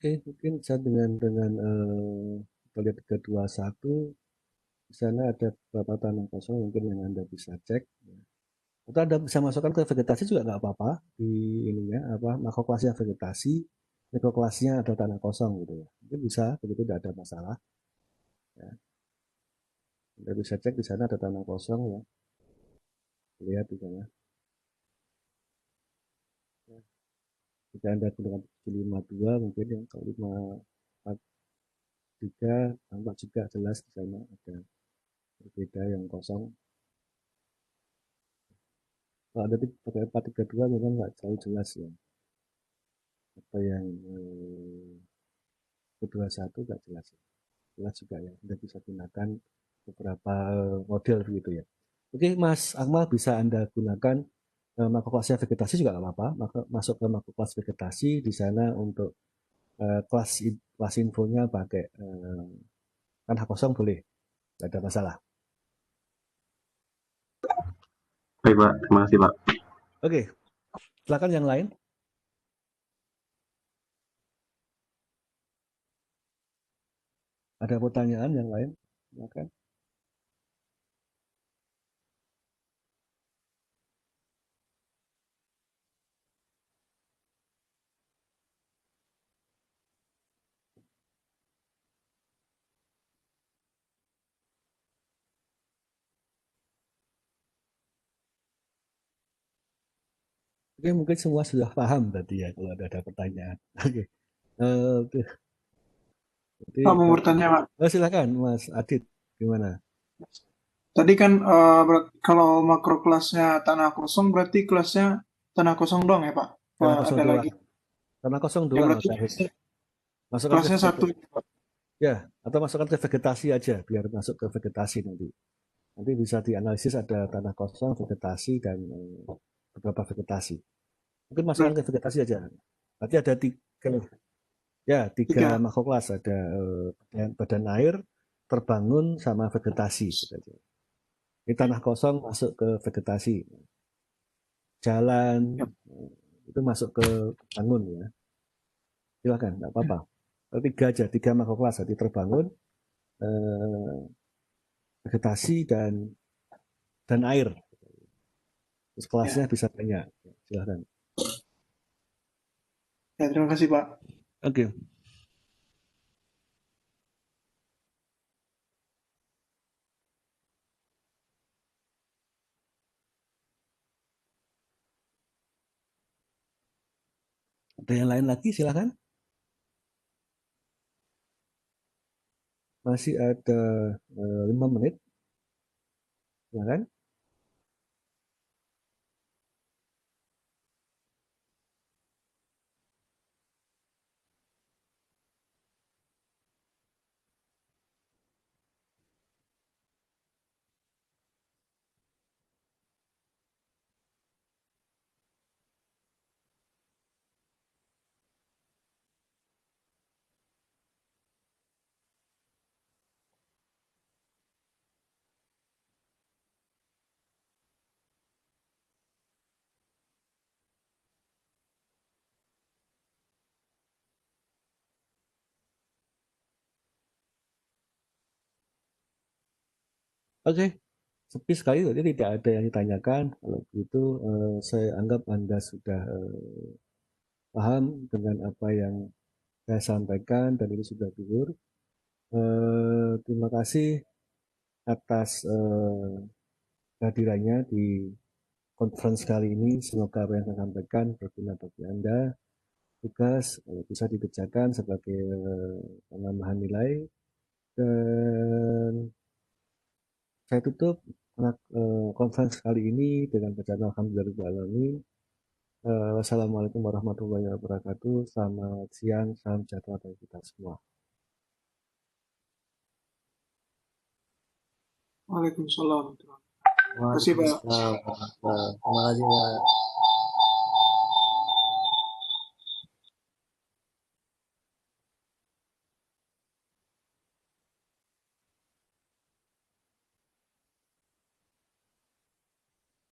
Oke, mungkin saya dengan kita lihat 321 di sana ada beberapa tanah kosong mungkin yang Anda bisa cek. Ya. Atau Anda bisa masukkan ke vegetasi juga nggak apa-apa di ininya apa makrokelasnya vegetasi, mikrokelasnya ada tanah kosong gitu ya. Mungkin bisa begitu, tidak ada masalah. Ya. Anda bisa cek di sana ada tanah kosong ya. Lihat di sana. Ya. Jika Anda gunakan 752 mungkin yang kalau 543 tampak juga jelas di sana ada berbeda yang kosong. Kalau Anda pakai 432 memang nggak terlalu jelas ya. Apa yang 21 nggak jelas ya. Jelas juga ya. Anda bisa gunakan beberapa model begitu ya. Oke, Mas Akmal, bisa Anda gunakan makrokelasnya vegetasi juga nggak apa-apa. Maka masuk ke makrokelas vegetasi di sana untuk kelas infonya pakai tanah kosong boleh, nggak ada masalah. Baik Pak, terima kasih Pak. Oke, silakan yang lain. Ada pertanyaan yang lain? Silakan. Oke, mungkin semua sudah paham berarti ya kalau ada pertanyaan. Oke. Oke. Berarti, Pak, mau bertanya, Pak. silakan Mas Adit, gimana? Tadi kan kalau makro kelasnya tanah kosong berarti kelasnya tanah kosong doang ya, Pak? Tanah Wah, kosong ada doang. lagi. Tanah kosong Ya doang berarti Mas Adit. Masukkan ke kelasnya satu, Pak. ya, atau masukkan ke vegetasi aja biar masuk ke vegetasi nanti. Nanti bisa dianalisis ada tanah kosong, vegetasi dan beberapa vegetasi. Mungkin masukkan ke vegetasi aja. Nanti ada tiga Tiga. makrokelas, ada badan air, terbangun sama vegetasi. Gitu aja. Ini tanah kosong masuk ke vegetasi. Jalan Ya. itu masuk ke bangun ya. Silakan, nggak apa-apa. Tiga aja, tiga makrokelas, jadi terbangun, vegetasi dan air. Terus kelasnya bisa tanya. Silakan. Ya, terima kasih, Pak. Oke. Ada yang lain lagi, silakan. Masih ada 5 menit. Silakan. Oke. Sepi sekali, jadi tidak ada yang ditanyakan. Kalau begitu, saya anggap Anda sudah paham dengan apa yang saya sampaikan dan ini sudah gugur. Terima kasih atas kehadirannya di conference kali ini. Semoga apa yang saya sampaikan berguna bagi Anda. Tugas bisa dikerjakan sebagai penambahan nilai. Dan saya tutup conference kali ini dengan bacaan Alhamdulillahirrahmanirrahim. Wassalamualaikum warahmatullahi wabarakatuh. Selamat siang, salam sejahtera bagi kita semua. Waalaikumsalam. Terima kasih, Pak. Terima kasih, Pak.